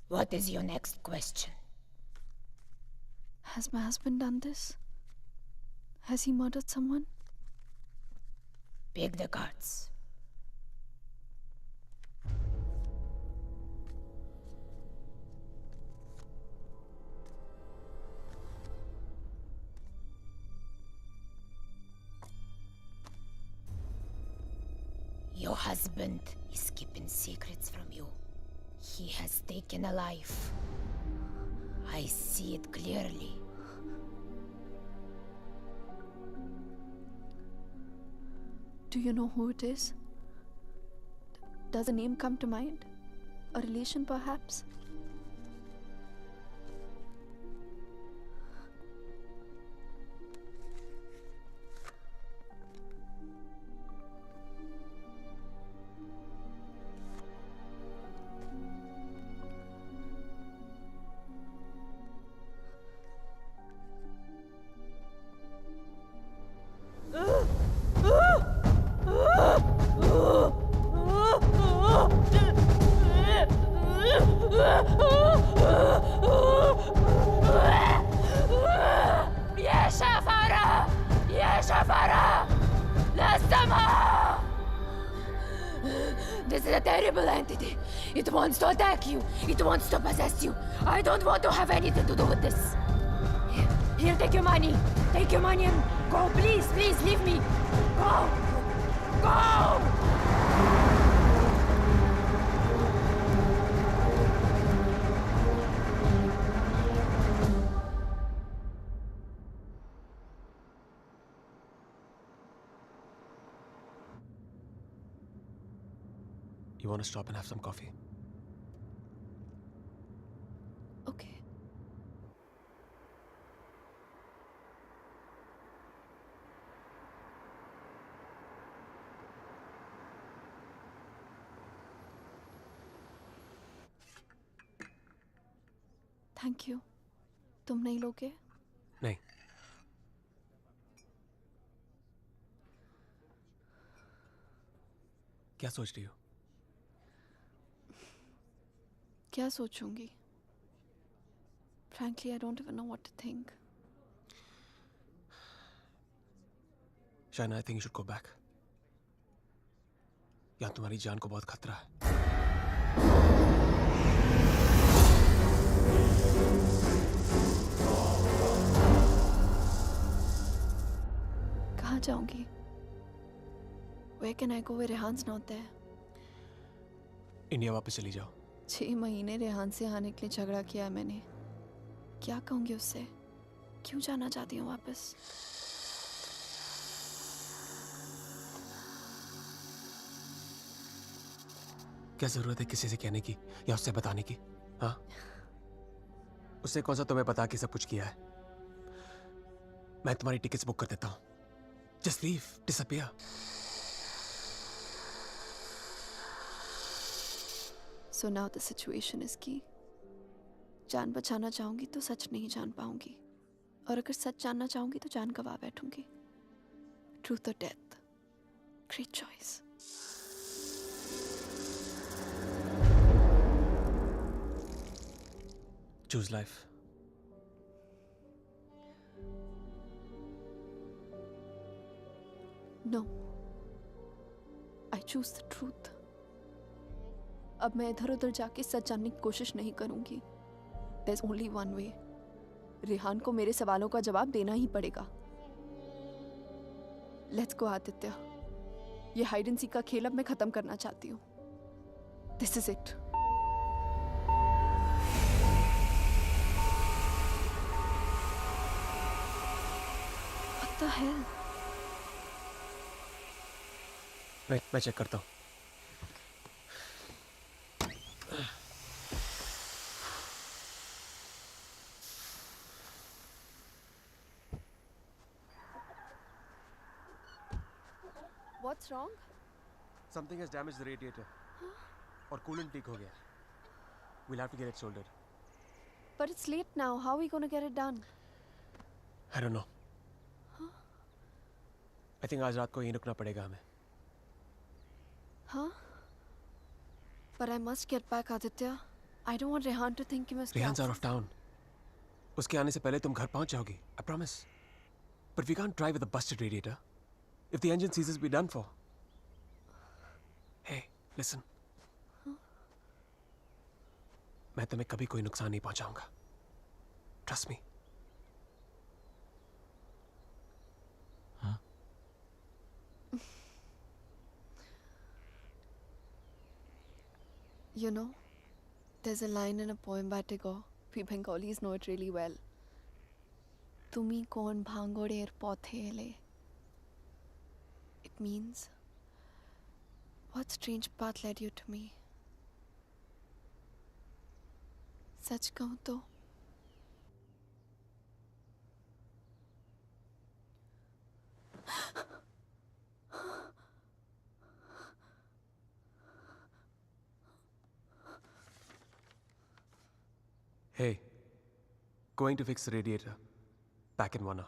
What is your next question? Has my husband done this? Has he murdered someone? Pick the cards. Your husband is keeping secrets from you. He has taken a life. I see it clearly. Do you know who it is? Does a name come to mind? A relation, perhaps? This is a terrible entity. It wants to attack you. It wants to possess you. I don't want to have anything to do with this. Here, take your money. Take your money and go. Please, please, leave me. Go. Go! You want to stop and have some coffee? Okay. Thank you. तुम नहीं लोगे? नहीं. क्या सोच रही हो? क्या सोचूंगी? Frankly, I don't even know what to think. Shaina, I think you should go back. यहाँ तुम्हारी जान को बहुत खतरा है. कहाँ जाऊंगी? Where can I go where Rehan's not there? India वापस चली जाओ. 6 महीने रेहान से आने के लिए झगड़ा किया है मैंने. क्या कहूंगी उससे? क्यों जाना चाहती हूँ वापस? क्या जरूरत है किसी से कहने की या उससे बताने की? हाँ? उससे कौन सा तुम्हें पता कि सब कुछ किया है? मैं तुम्हारी टिकट्स बुक कर देता हूँ. Just leave, disappear. So now the situation is key. जान बचाना चाहूंगी तो सच नहीं जान पाऊंगी, और अगर सच जानना चाहूंगी तो जान गवा बैठूंगी. Truth or death? Great choice. Choose life. No. I choose the truth. अब मैं इधर उधर जाके सच जानने की कोशिश नहीं करूंगी. There's only one way. Rehan को मेरे सवालों का जवाब देना ही पड़ेगा. Let's go, Aditya. ये हाइड एंड सीक का खेल अब मैं खत्म करना चाहती हूँ. This is it. What the hell? मैं चेक करता हूँ. What's wrong? Something has damaged the radiator. और coolant leak हो गया. We'll have to get it soldered. But it's late now. How are we going to get it done? I don't know. I think आज रात को यहीं रुकना पड़ेगा हमें. Huh? But I must get back, Aditya. I don't want Rehan to think कि मैं उसके Rehan's out of town. उसके आने से पहले तुम घर पहुंच जाओगी. I promise. But we can't drive with a busted radiator. If the engine seizes, we're done for. Hey, listen. मैं तुम्हें कभी कोई नुकसान नहीं पहुंचाऊंगा. Trust me. You know, there's a line in a poem by Tagore. We Bengalis know it really well. Tumi kon bhangorer pothele. It means, what strange path led you to me? सच कहूँ तो Hey, going to fix the radiator. Back in 1 hour.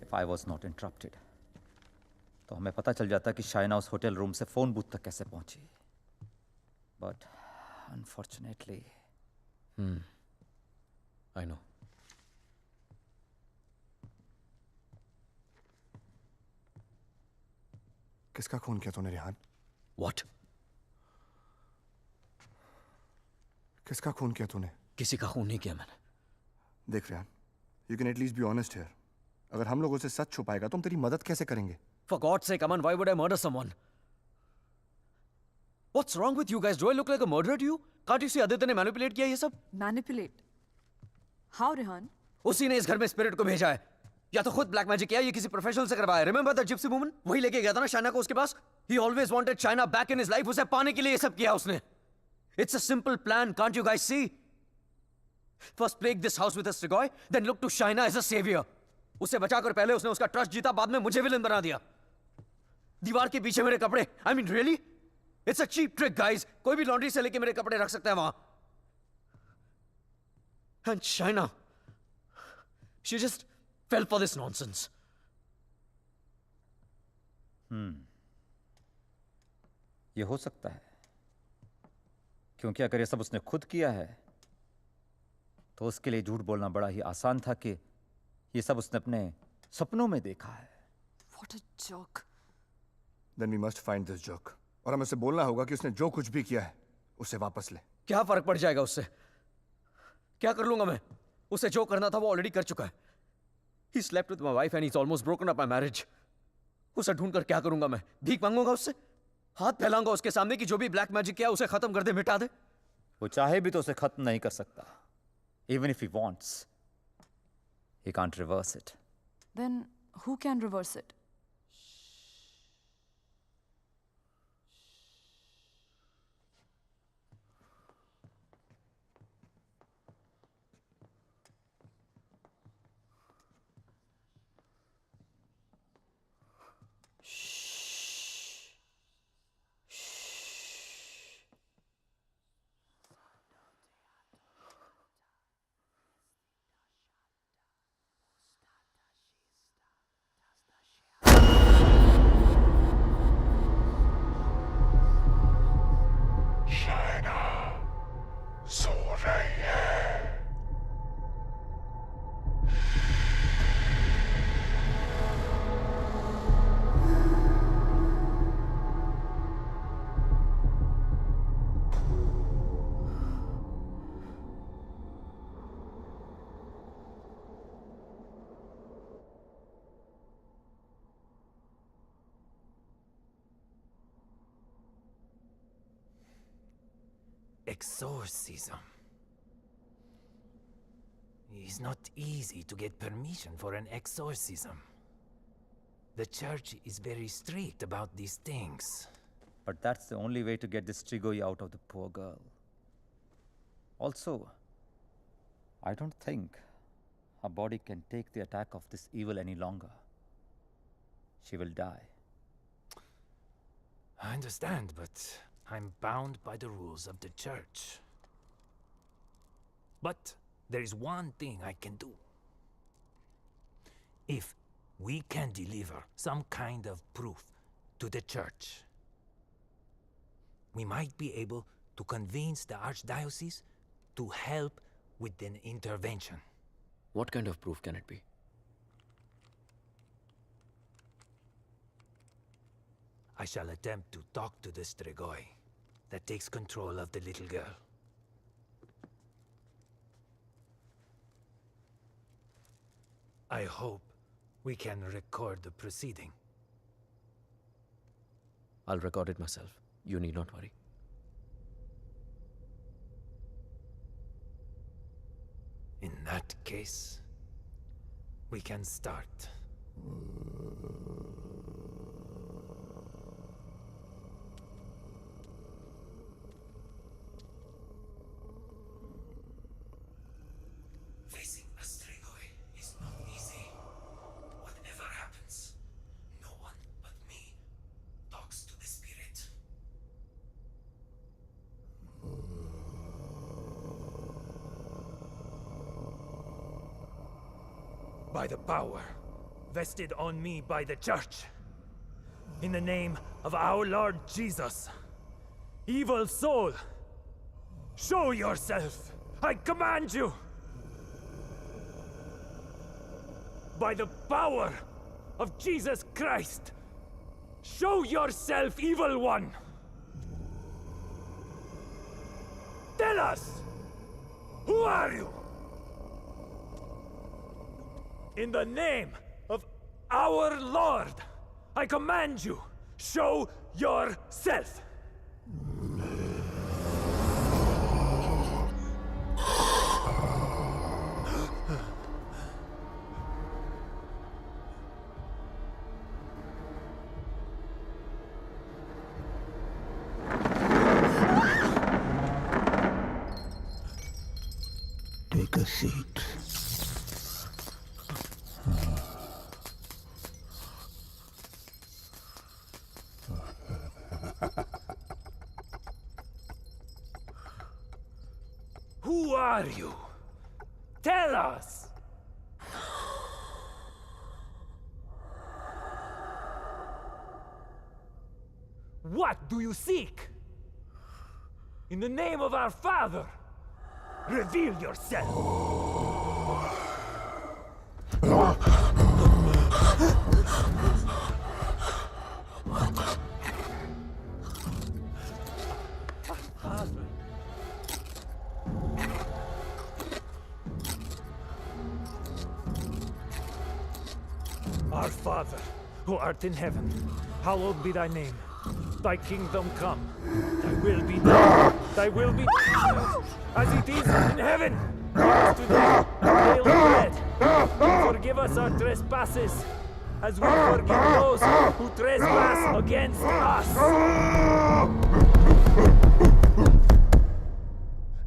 If I was not interrupted, तो हमें पता चल जाता कि शाइना उस hotel room से फोन बूथ तक कैसे पहुंची. But unfortunately, I know. किसका खून किया तूने रेहान? What? किसका खून किया तूने? किसी का खून नहीं किया मैंने. देख Rehan, you can at least be honest here. अगर हम लोगों से सच छुपाएगा तो हम तेरी मदद कैसे करेंगे? For God's sake, Aman, why would I murder someone? What's wrong with you guys? Do I look like a murderer to you? Can't you see Aditya ने manipulate किया ये सब? Manipulate? How, Rehan? उसी ने इस घर में स्पिरिट को भेजा है. या तो खुद ब्लैक मैजिक किया, ये किसी प्रोफेशनल से करवाया. Remember that gypsy woman? वही लेके गया था ना शाइना को उसके पास. He always wanted Shaina back in his life. उसे पाने के लिए ये सब किया उसने. It's a simple plan. Can't you guys see? First plague this house with a Strigoi, then look to Shaina as a savior. उसे बचाकर पहले उसने उसका ट्रस्ट जीता, बाद में मुझे विलन बना दिया. दीवार के पीछे मेरे कपड़े. I mean, really? It's a cheap trick, guys. कोई भी लॉन्ड्री से लेके मेरे कपड़े रख सकता है वहां. And Shaina, she just fell for this nonsense. ये हो सकता है, क्योंकि अगर ये सब उसने खुद किया है तो उसके लिए झूठ बोलना बड़ा ही आसान था कि ये सब उसने अपने सपनों में देखा है. What a joke. Then we must find this joke. और हमें उसे बोलना होगा कि उसने जो कुछ भी किया है उसे वापस ले. क्या फर्क पड़ जाएगा उससे? क्या कर लूंगा मैं? उसे जो करना था वो ऑलरेडी कर चुका है. He slept with my wife and he's almost broken up my marriage. उसे ढूंढकर क्या करूंगा मैं? भीख मांगूंगा उससे? हाथ फैलाऊंगा उसके सामने कि जो भी ब्लैक मैजिक किया उसे खत्म कर दे, मिटा दे? वो चाहे भी तो उसे खत्म नहीं कर सकता. Even if he wants, he can't reverse it. Then who can reverse it? Exorcism. It's not easy to get permission for an exorcism. The church is very strict about these things. But that's the only way to get this Strigoi out of the poor girl. Also, I don't think her body can take the attack of this evil any longer. She will die. I understand, but I'm bound by the rules of the church. But there is one thing I can do. If we can deliver some kind of proof to the church, we might be able to convince the archdiocese to help with an intervention. What kind of proof can it be? I shall attempt to talk to the Strigoi that takes control of the little girl. I hope we can record the proceeding. I'll record it myself. You need not worry. In that case, we can start. Facing a Strigoi is not easy. Whatever happens, no one but me talks to the spirit. By the power vested on me by the church, in the name of our Lord Jesus, evil soul, show yourself! I command you! By the power of Jesus Christ, show yourself, evil one! Tell us! Who are you? In the name of our Lord, I command you, show yourself! Take Take a seat. Who are you? Tell us! What do you seek? In the name of our Father, reveal yourself! Our Father, who art in heaven, hallowed be thy name. Thy kingdom come. Thy will be done. Thy will be done as it is in heaven. Give us today our daily bread. And forgive us our trespasses, as we forgive those who trespass against us.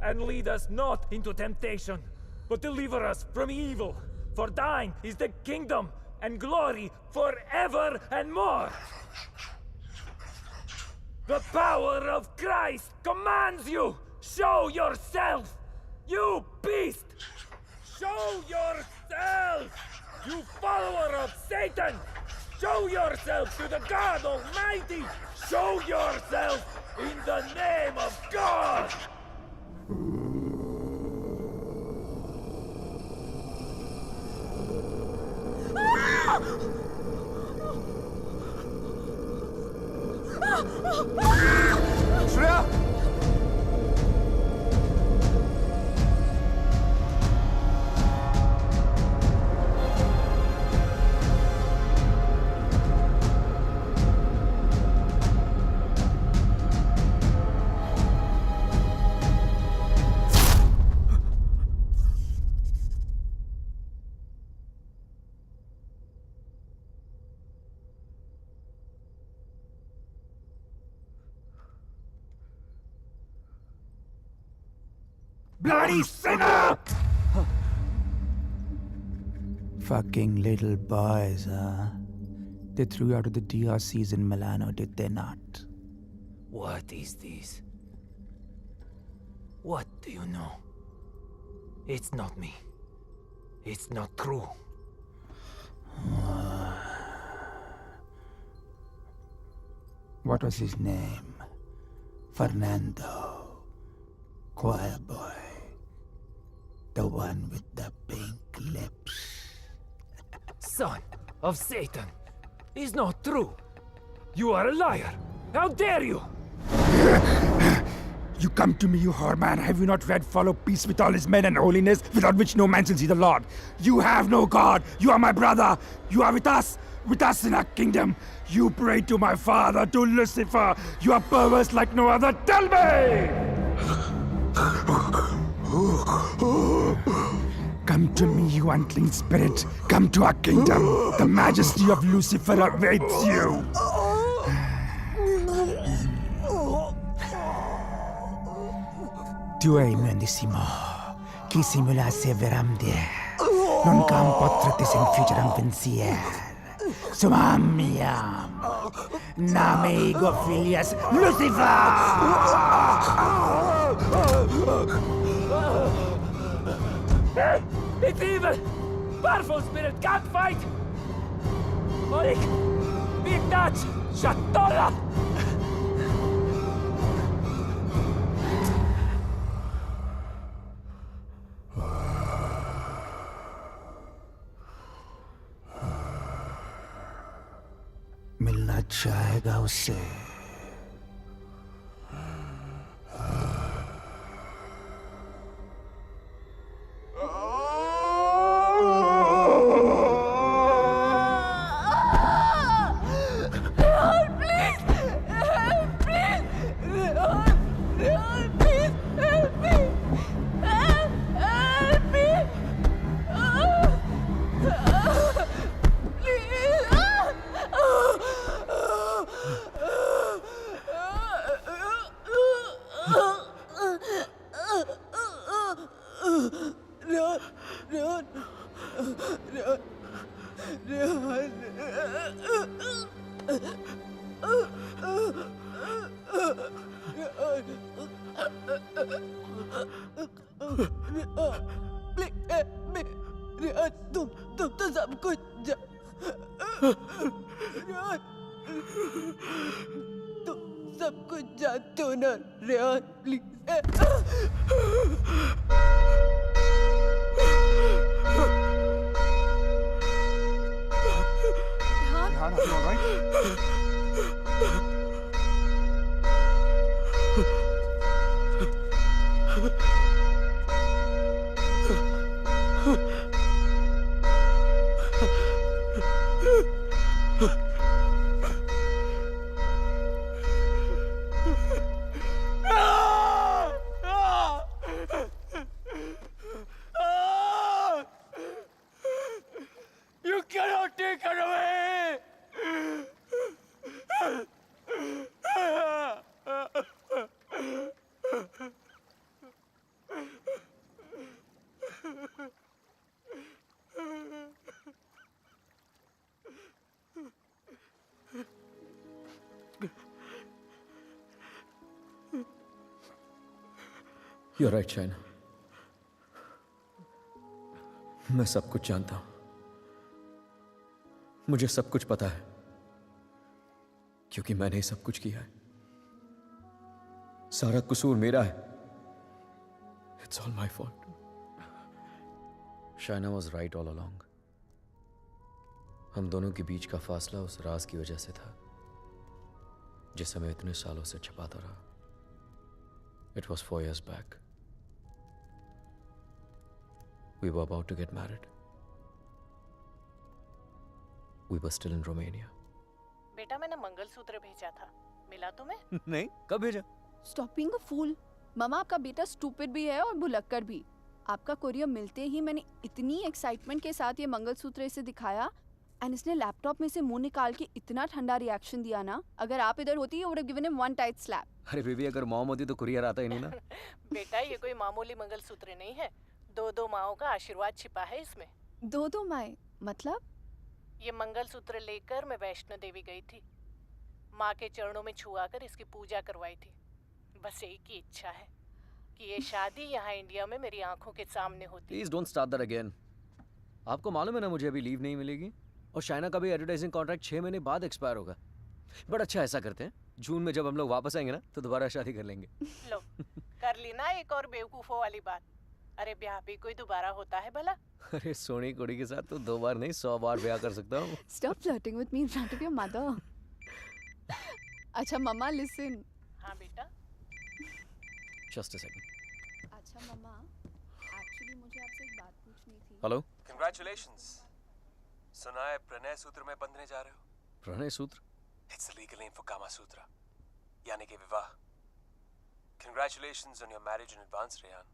And lead us not into temptation, but deliver us from evil. For thine is the kingdom and glory forever and more. The power of Christ commands you! Show yourself! You beast! Show yourself! You follower of Satan! Show yourself to the God Almighty! Show yourself in the name of God! Shreya! Bloody sinner! Fucking little boys, huh? They threw you out of the DRCs in Milano, did they not? What is this? What do you know? It's not me. It's not true. What was his name? Fernando. Choir boy. The one with the pink lips. Son of Satan. Is not true. You are a liar. How dare you? You come to me, you whoreman. Have you not read follow peace with all his men and holiness, without which no man shall see the Lord? You have no God. You are my brother. You are with us in our kingdom. You pray to my father, to Lucifer. You are perverse like no other. Tell me! Come to me, you unclean spirit. Come to our kingdom. The majesty of Lucifer awaits you. Tu hai mendissimo, chi simula severamde, non campo trattis in futuram pensier. Sumamiam, name ego filias Lucifer! It's evil! Powerful spirit can't fight! Orik! Big Dutch! Shatola! मिलना चाहेगा उससे जाते हो ना Rehan please. Rehan, are you all right? You cannot take her away! You're right, Shaina. मैं सब कुछ जानता हूं। मुझे सब कुछ पता है क्योंकि मैंने ही सब कुछ किया है। सारा कसूर मेरा है। It's all my fault. Shaina was right all along. हम दोनों के बीच का फासला उस राज की वजह से था जिसे मैं इतने सालों से छिपाता रहा। It was 4 years back. We were about to get married. We were still in Romania. बेटा मैंने मंगलसूत्र भेजा था, मिला तुम्हें? नहीं, कब भेजा? Stop being a fool. मामा आपका बेटा स्टूपिड भी है और भुलक्कड़ भी। आपका कोरियर मिलते ही मैंने इतनी एक्साइटमेंट के साथ ये मंगलसूत्र इसे दिखाया एंड इसने लैपटॉप में से मुंह निकाल के इतना ठंडा रिएक्शन दिया ना, अगर आप इधर होती you would have given him one tight slap. अरे बेबी, अगर मॉम होती तो कुरियर आता ही नहीं ना। बेटा ये कोई मामूली मंगलसूत्र नहीं है, 2 माओं का आशीर्वाद छिपा है इसमें। 2 माएं मतलब? ये मंगलसूत्र लेकर मैं वैष्णो देवी गई थी, माँ के चरणों में छुआ कर इसकी पूजा करवाई थी। बस एक ही इच्छा है कि ये शादी यहाँ इंडिया में मेरी आंखों के सामने होती। Please don't start that again. आपको मालूम है ना मुझे अभी लीव नहीं मिलेगी और शाइना का भी एडवर्टाइजिंग कॉन्ट्रैक्ट 6 महीने बाद एक्सपायर होगा। बट अच्छा ऐसा करते हैं, जून में जब हम लोग वापस आएंगे ना तो दोबारा शादी कर लेंगे। लो कर ली ना एक और बेवकूफों वाली बात। अरे ब्याह भी कोई दोबारा होता है भला? अरे सोनी कुड़ी के साथ तो 2 बार नहीं 100 बार ब्याह कर सकता हूँ। Stop flirting with me in front of your mother. अच्छा मम्मा listen. हाँ बेटा। Just a second. अच्छा मम्मा, एक्चुअली मुझे आपसे एक बात पूछनी थी। हेलो। Congratulations. सुना है प्रणय सूत्र में बंधने जा रहे हो? प्रणय सूत्र? It's the legal name for Kama Sutra, यानी कि विवाह। Congratulations on your marriage in advance, Rehan.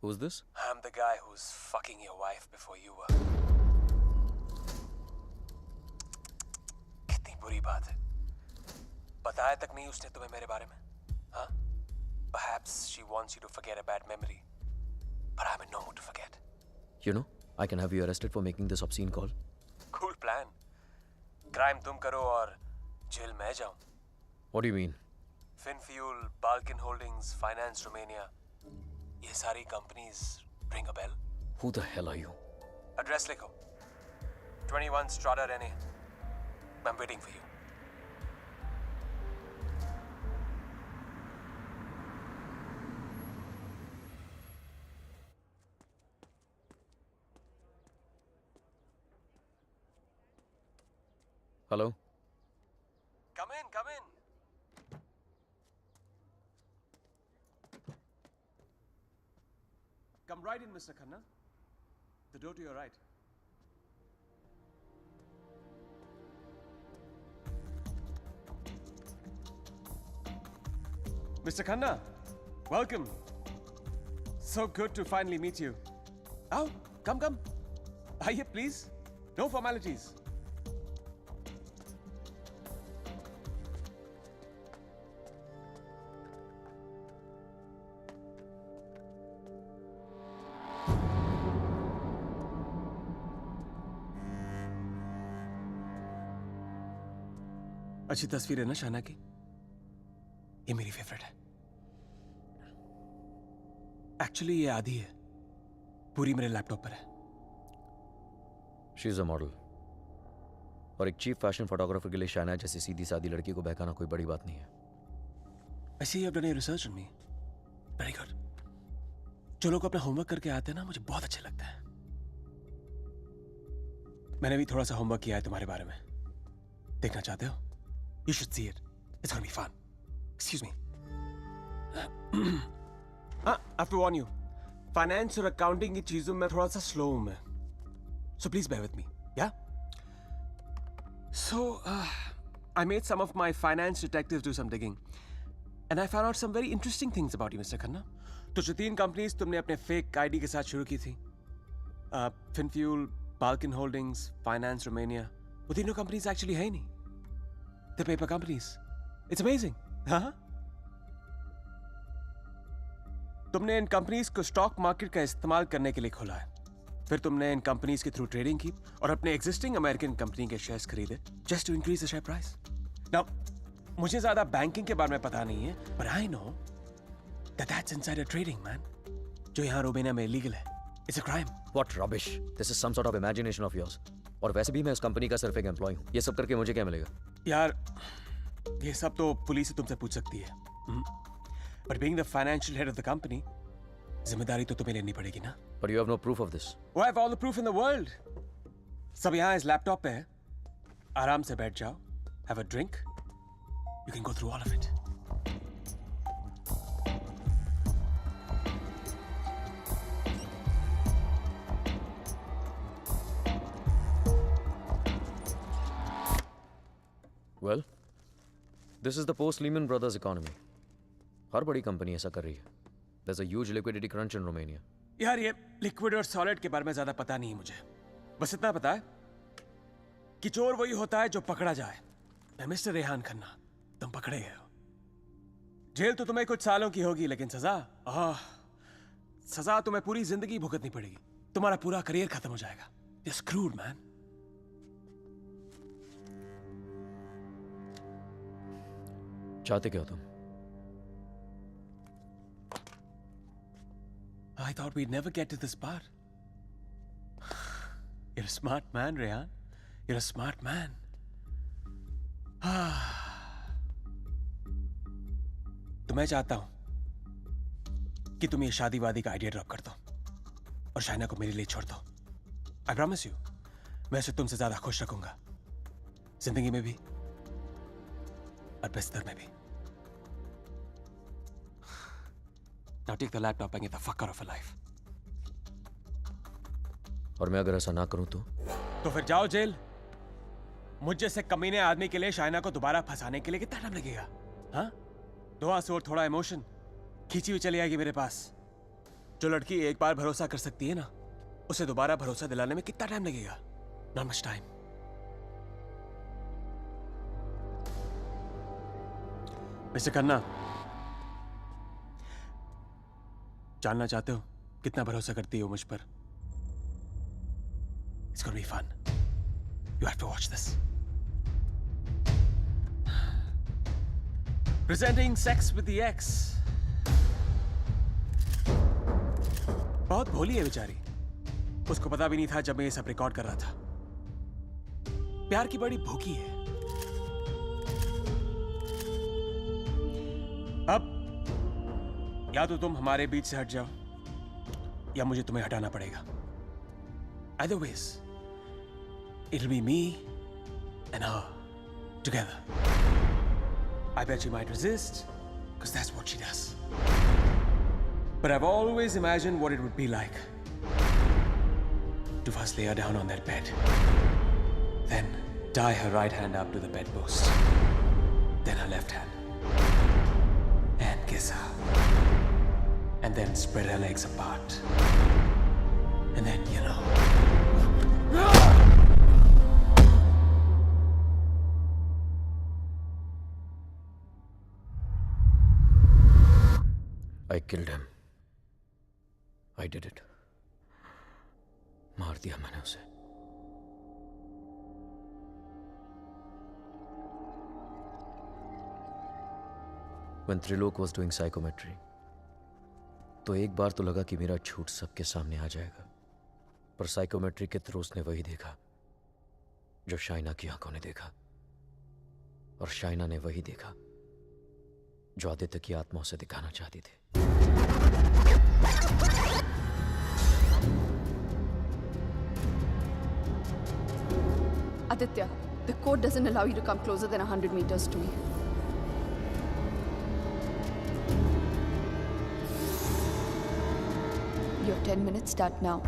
Who's this? I'm the guy who's fucking your wife before you were. कितनी बुरी बात है। बताया तक नहीं उसने तुम्हें मेरे बारे में, हाँ? Perhaps she wants you to forget a bad memory, but I'm in no mood to forget. You know, I can have you arrested for making this obscene call. Cool plan. Crime तुम करो और jail मैं जाऊं। What do you mean? Finfuel, Balkan Holdings, Finance Romania, ये सारी companies ring a bell? Who the hell are you? Address लिखो. 21 Strada Rene. I'm waiting for you. Hello? Come in, come in. Come right in, Mr. Khanna. The door to your right. Mr. Khanna, welcome. So good to finally meet you. Oh, come, come. Aye, please. No formalities. अच्छी तस्वीर है ना शाना की? ये मेरी favourite है। Actually ये आधी है, पूरी मेरे लैपटॉप पर है। शी इज अ मॉडल और एक चीफ फैशन फोटोग्राफर के लिए शाना जैसी सीधी सादी लड़की को बहकाना कोई बड़ी बात नहीं है। I see you have done your research on me. Very good. जो लोग अपना होमवर्क करके आते हैं ना, मुझे बहुत अच्छा लगता है. मैंने भी थोड़ा सा होमवर्क किया है तुम्हारे बारे में. देखना चाहते हो? You should see it. It's gonna be fun. Excuse me. I have to warn you. Finance और accounting की चीजों में थोड़ा सा slow हूँ मैं. So please bear with me. Yeah? So, I made some of my finance detectives do some digging. And I found out some very interesting things about you, Mr. Khanna. तो जो 3 companies तुमने अपने fake ID के साथ शुरू की थी, Finfuel, Balkan holdings, finance Romania, वो तीनों कंपनीज एक्चुअली है ही नहीं. The paper companies. It's amazing. हाँ, तुमने इन कंपनीज को स्टॉक मार्केट का इस्तेमाल करने के लिए खोला है. फिर तुमने इन कंपनीज के थ्रू ट्रेडिंग की और अपने एग्जिस्टिंग अमेरिकन कंपनी के शेयर्स खरीदे just to increase the share price. Now मुझे ज्यादा बैंकिंग के बारे में पता नहीं है, but I know that that's insider trading, man. जो यहाँ रोमानिया में इलीगल है. It's a crime. What rubbish! This is some sort of imagination of yours. और वैसे भी मैं उस कंपनी का सिर्फ एक एम्प्लॉय हूँ. ये सब करके मुझे क्या मिलेगा? यार, ये सब तो पुलिस तुमसे पूछ सकती है. But being the financial head of the company, जिम्मेदारी तो तुम्हें लेनी पड़ेगी ना. But you have no proof of this. Oh, I have all the proof in the world. सब यहाँ इस लैपटॉप पे है. आराम से बैठ जाओ. Have a drink. You can go through all of it. Well, this is the post-Lehman Brothers economy. हर बड़ी कंपनी ऐसा कर रही है. There's a huge liquidity crunch in Romania. यार ये लिक्विड और सॉलिड के बारे में ज्यादा पता नहीं है मुझे. बस इतना पता है कि चोर वही होता है जो पकड़ा जाए. मैं मिस्टर रेहान खन्ना, तुम पकड़े गए हो. जेल तो तुम्हें कुछ सालों की होगी, लेकिन सजा तुम्हें पूरी जिंदगी भुगतनी पड़ेगी. तुम्हारा पूरा करियर खत्म हो जाएगा. You're screwed, man. चाहते क्या हो तुम? I thought we'd never get to this part. You're a smart man, Rehan. You're a smart man. तो मैं चाहता हूं कि तुम ये शादी वादी का आइडिया ड्रॉप कर दो और शाइना को मेरे लिए छोड़ दो. I promise you, मैं उसे तुमसे ज्यादा खुश रखूंगा, जिंदगी में भी और बिस्तर में भी. Now take the laptop and get the fuck out of her life. और मैं अगर ऐसा ना करूं तो फिर जाओ जेल. मुझ जैसे कमीने आदमी के लिए शाइना को दोबारा फंसाने के लिए कितना टाइम लगेगा? हाँ, 2 आंसू और थोड़ा इमोशन खींची हुई चली आएगी मेरे पास. जो लड़की एक बार भरोसा कर सकती है ना, उसे दोबारा भरोसा दिलाने में कितना टाइम लगेगा? Not much time. Mister Khanna, जानना चाहते हो कितना भरोसा करती हो मुझ पर? It's gonna be fun. You have to watch this. Presenting Sex with the Ex. बहुत भोली है बेचारी. उसको पता भी नहीं था जब मैं ये सब रिकॉर्ड कर रहा था. प्यार की बड़ी भूखी है. अब या तो तुम हमारे बीच से हट जाओ या मुझे तुम्हें हटाना पड़ेगा. Either ways, it'll be me and her together. I bet she might resist, because that's what she does. But I've always imagined what it would be like to first lay her down on that bed, then tie her right hand up to the bedpost, then her left hand, and kiss her. And then spread her legs apart. And then, you know. I killed him. I did it. मार दिया मैंने उसे. When Trilok was doing psychometry, तो एक बार तो लगा कि मेरा झूठ सबके सामने आ जाएगा. पर साइकोमेट्री के थ्रू उसने वही देखा जो शाइना की आंखों ने देखा, और शाइना ने वही देखा जो आदित्य की आत्मा उसे दिखाना चाहती थी। Aditya, the code doesn't allow you to come closer than 100 meters to me. Your 10 minutes start now.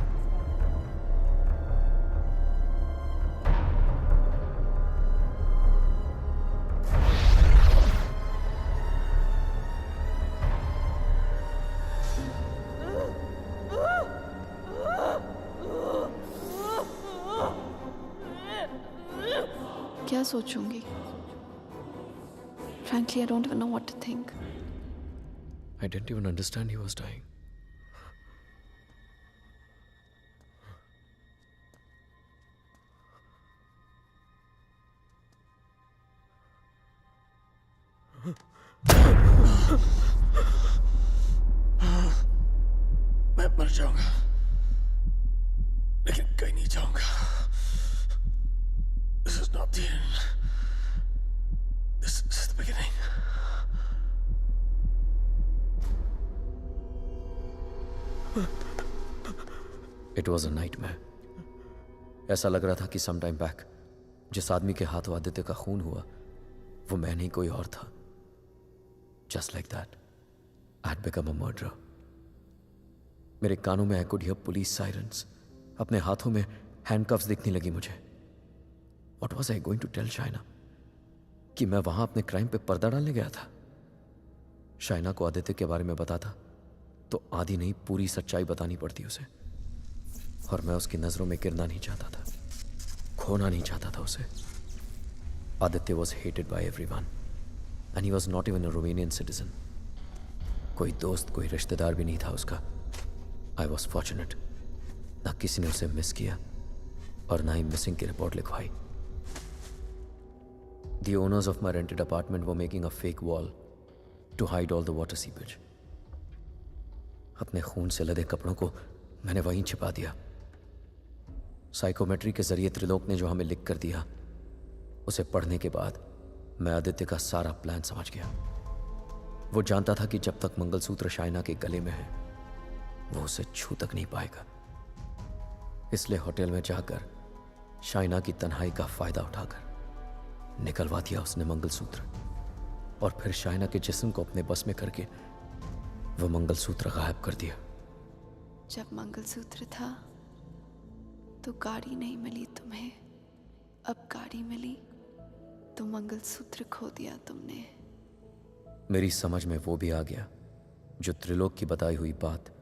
क्या सोचूंगी? Frankly, I don't even know what to think. I didn't even understand he was dying. मैं मर जाऊंगा, लेकिन कहीं नहीं जाऊंगा। This is not the end. This is the beginning. It was a nightmare. ऐसा लग रहा था कि some time back जिस आदमी के हाथों आदित्य का खून हुआ वो मैं नहीं कोई और था। Just like that, I had become a murderer. मेरे कानों में I could hear police sirens. अपने हाथों में handcuffs दिखने लगी मुझे। What was I going to tell Shaina? कि मैं वहां अपने क्राइम पे पर्दा डालने गया था। शाइना को आदित्य के बारे में बताता तो आधी नहीं पूरी सच्चाई बतानी पड़ती उसे, और मैं उसकी नजरों में गिरना नहीं चाहता था, खोना नहीं चाहता था उसे। Aditya was hated by everyone and he was not even a Romanian citizen. कोई दोस्त कोई रिश्तेदार भी नहीं था उसका। I was fortunate. ना किसी ने उसे मिस किया और ना ही मिसिंग की रिपोर्ट लिखवाई। The owners of my rented apartment were making a fake wall to hide all the water seepage. अपने खून से लदे कपड़ों को मैंने वहीं छिपा दिया। साइकोमेट्री के जरिए त्रिलोक ने जो हमें लिख कर दिया उसे पढ़ने के बाद मैं आदित्य का सारा प्लान समझ गया। वो जानता था कि जब तक मंगलसूत्र शाइना के गले में है वो उसे छू तक नहीं पाएगा। इसलिए होटल में जाकर शाइना की तन्हाई का फायदा उठाकर निकलवा दिया उसने मंगलसूत्र, और फिर शाइना के जिस्म को अपने बस में करके वो मंगलसूत्र गायब कर दिया। जब मंगलसूत्र था तो गाड़ी नहीं मिली तुम्हें, अब गाड़ी मिली तो मंगलसूत्र खो दिया तुमने। मेरी समझ में वो भी आ गया जो त्रिलोक की बताई हुई बात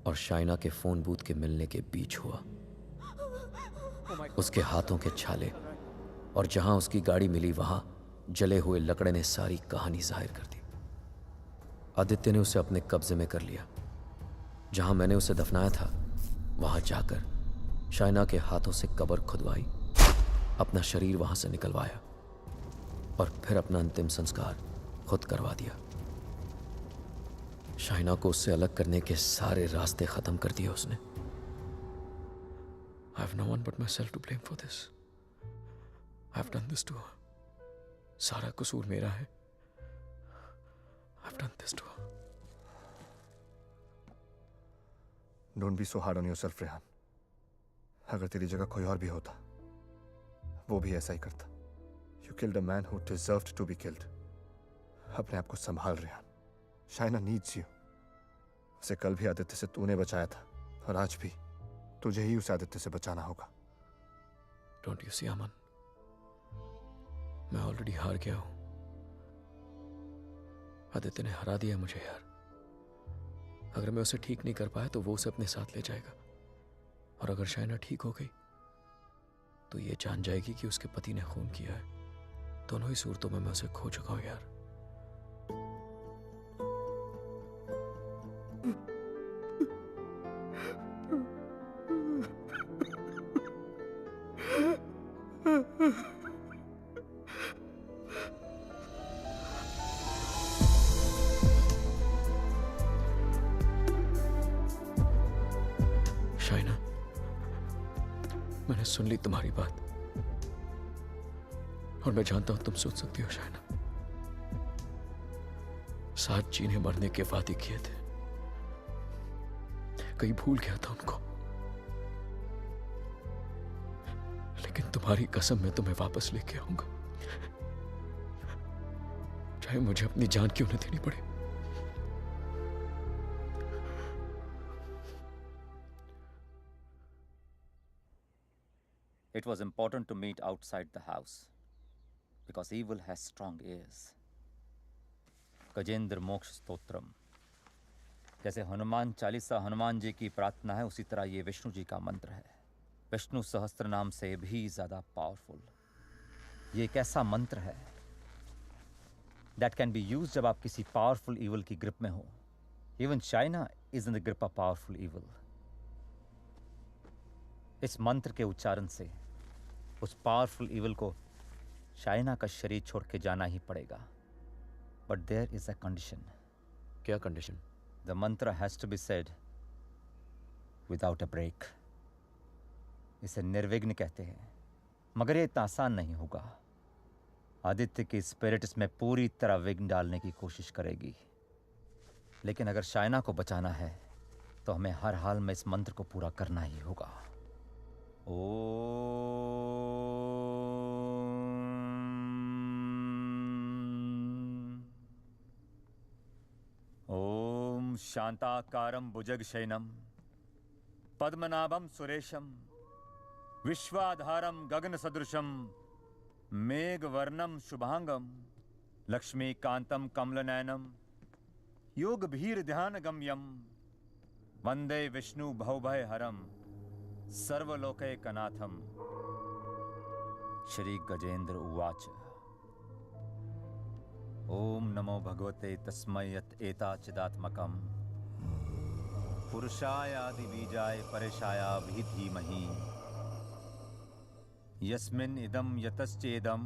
और शाइना के फोन बूथ के मिलने के बीच हुआ। उसके हाथों के छाले और जहां उसकी गाड़ी मिली वहां जले हुए लकड़े ने सारी कहानी जाहिर कर दी। आदित्य ने उसे अपने कब्जे में कर लिया। जहां मैंने उसे दफनाया था वहां जाकर शाइना के हाथों से कब्र खुदवाई, अपना शरीर वहां से निकलवाया और फिर अपना अंतिम संस्कार खुद करवा दिया। शाइना को उससे अलग करने के सारे रास्ते खत्म कर दिए उसने। I have no one but myself to blame for this. I have done this to her. सारा कसूर मेरा है। I have done this to her. Don't be so hard on yourself, Rehan. अगर तेरी जगह कोई और भी होता वो भी ऐसा ही करता। You killed a man who deserved to be killed. अपने आप को संभाल रेहान। Shaina needs you. उसे कल भी आदित्य से तूने बचाया था और आज भी तुझे ही उसे आदित्य से बचाना होगा। Don't you see, अमन? मैं ऑलरेडी हार गया हूं। आदित्य ने हरा दिया मुझे यार। अगर मैं उसे ठीक नहीं कर पाया तो वो उसे अपने साथ ले जाएगा, और अगर शाइना ठीक हो गई तो ये जान जाएगी कि उसके पति ने खून किया है। दोनों ही सूरतों में मैं उसे खो चुका हूं यार। शाइना, मैंने सुन ली तुम्हारी बात और मैं जानता हूं तुम सोच सकती हो शाइना। साथ जीने मरने के वादे किए थे, कहीं भूल गया था उनको। लेकिन तुम्हारी कसम मैं तुम्हें वापस लेके आऊंगा, चाहे मुझे अपनी जान क्यों न देनी पड़े। It was important to meet outside the house because evil has strong ears. Gajendra मोक्ष स्तोत्रम, जैसे हनुमान चालीसा हनुमान जी की प्रार्थना है, उसी तरह ये विष्णु जी का मंत्र है, विष्णु सहस्त्र नाम से भी ज्यादा पावरफुल। ये एक ऐसा मंत्र है that can be used जब आप किसी पावरफुल evil की ग्रिप में हो। Even China is in the grip of powerful evil. इस मंत्र के उच्चारण से उस पावरफुल इविल को चाइना का शरीर छोड़ के जाना ही पड़ेगा। But there is a condition. क्या condition? The mantra has to be said without a break. इसे निर्विघ्न कहते हैं, मगर ये इतना आसान नहीं होगा। आदित्य की स्पिरिट इसमें पूरी तरह विघ्न डालने की कोशिश करेगी, लेकिन अगर चाइना को बचाना है तो हमें हर हाल में इस मंत्र को पूरा करना ही होगा। ओम शांताकारं भुजगशयनं पद्मनाभं सुरेशं विश्वाधारं गगनसदृशं मेघवर्णं शुभांगं लक्ष्मीकान्तं कमलनयनं योगभीर्ध्यानगम्यं वंदे विष्णु भवभयहरं सर्वलोकैकनाथं। श्री गजेंद्र उवाच। ओम नमो भगवते तस्मै यत् एताचिदात्मकं पुरुषाय आदिबीजाय परेशाय धीमहि यस्मिन् इदं यतश्चेदं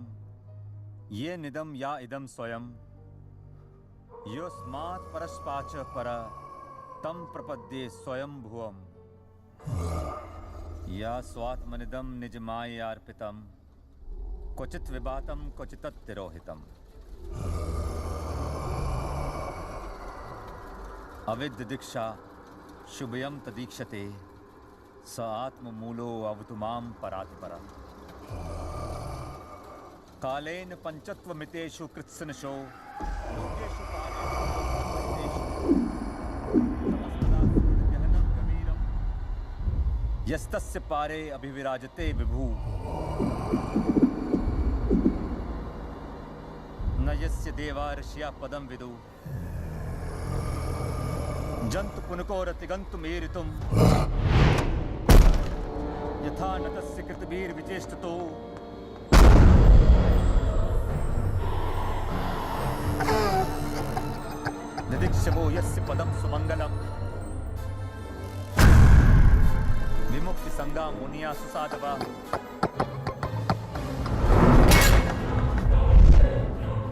ये निदं या इदं स्वयं योस्मात् परस्पाच पर तं प्रपद्ये स्वयं भुवम् या स्वात्मनिदं निजमायार्पितं क्वचित् विभातं क्वचित् तिरोहितम्। अविद्य दीक्षा शुभयं तदीक्षते स आत्ममूलो अवतु मां परात्परम्। कालेन पंचत्वमितेषु कृत्सनशो लोकेषु यस्तस्य पारे अभिविराजते विभु न यस्य देवा ऋषिया पदं विदु जन्तु पुनकोरतिगन्तुमेरितुम् यथा न तस्य कृतभिर्विचेष्टतो निदीक्षवो यस्य पदं सुमंगलम् विमुक्ति संगा मुनिया सुसाधवा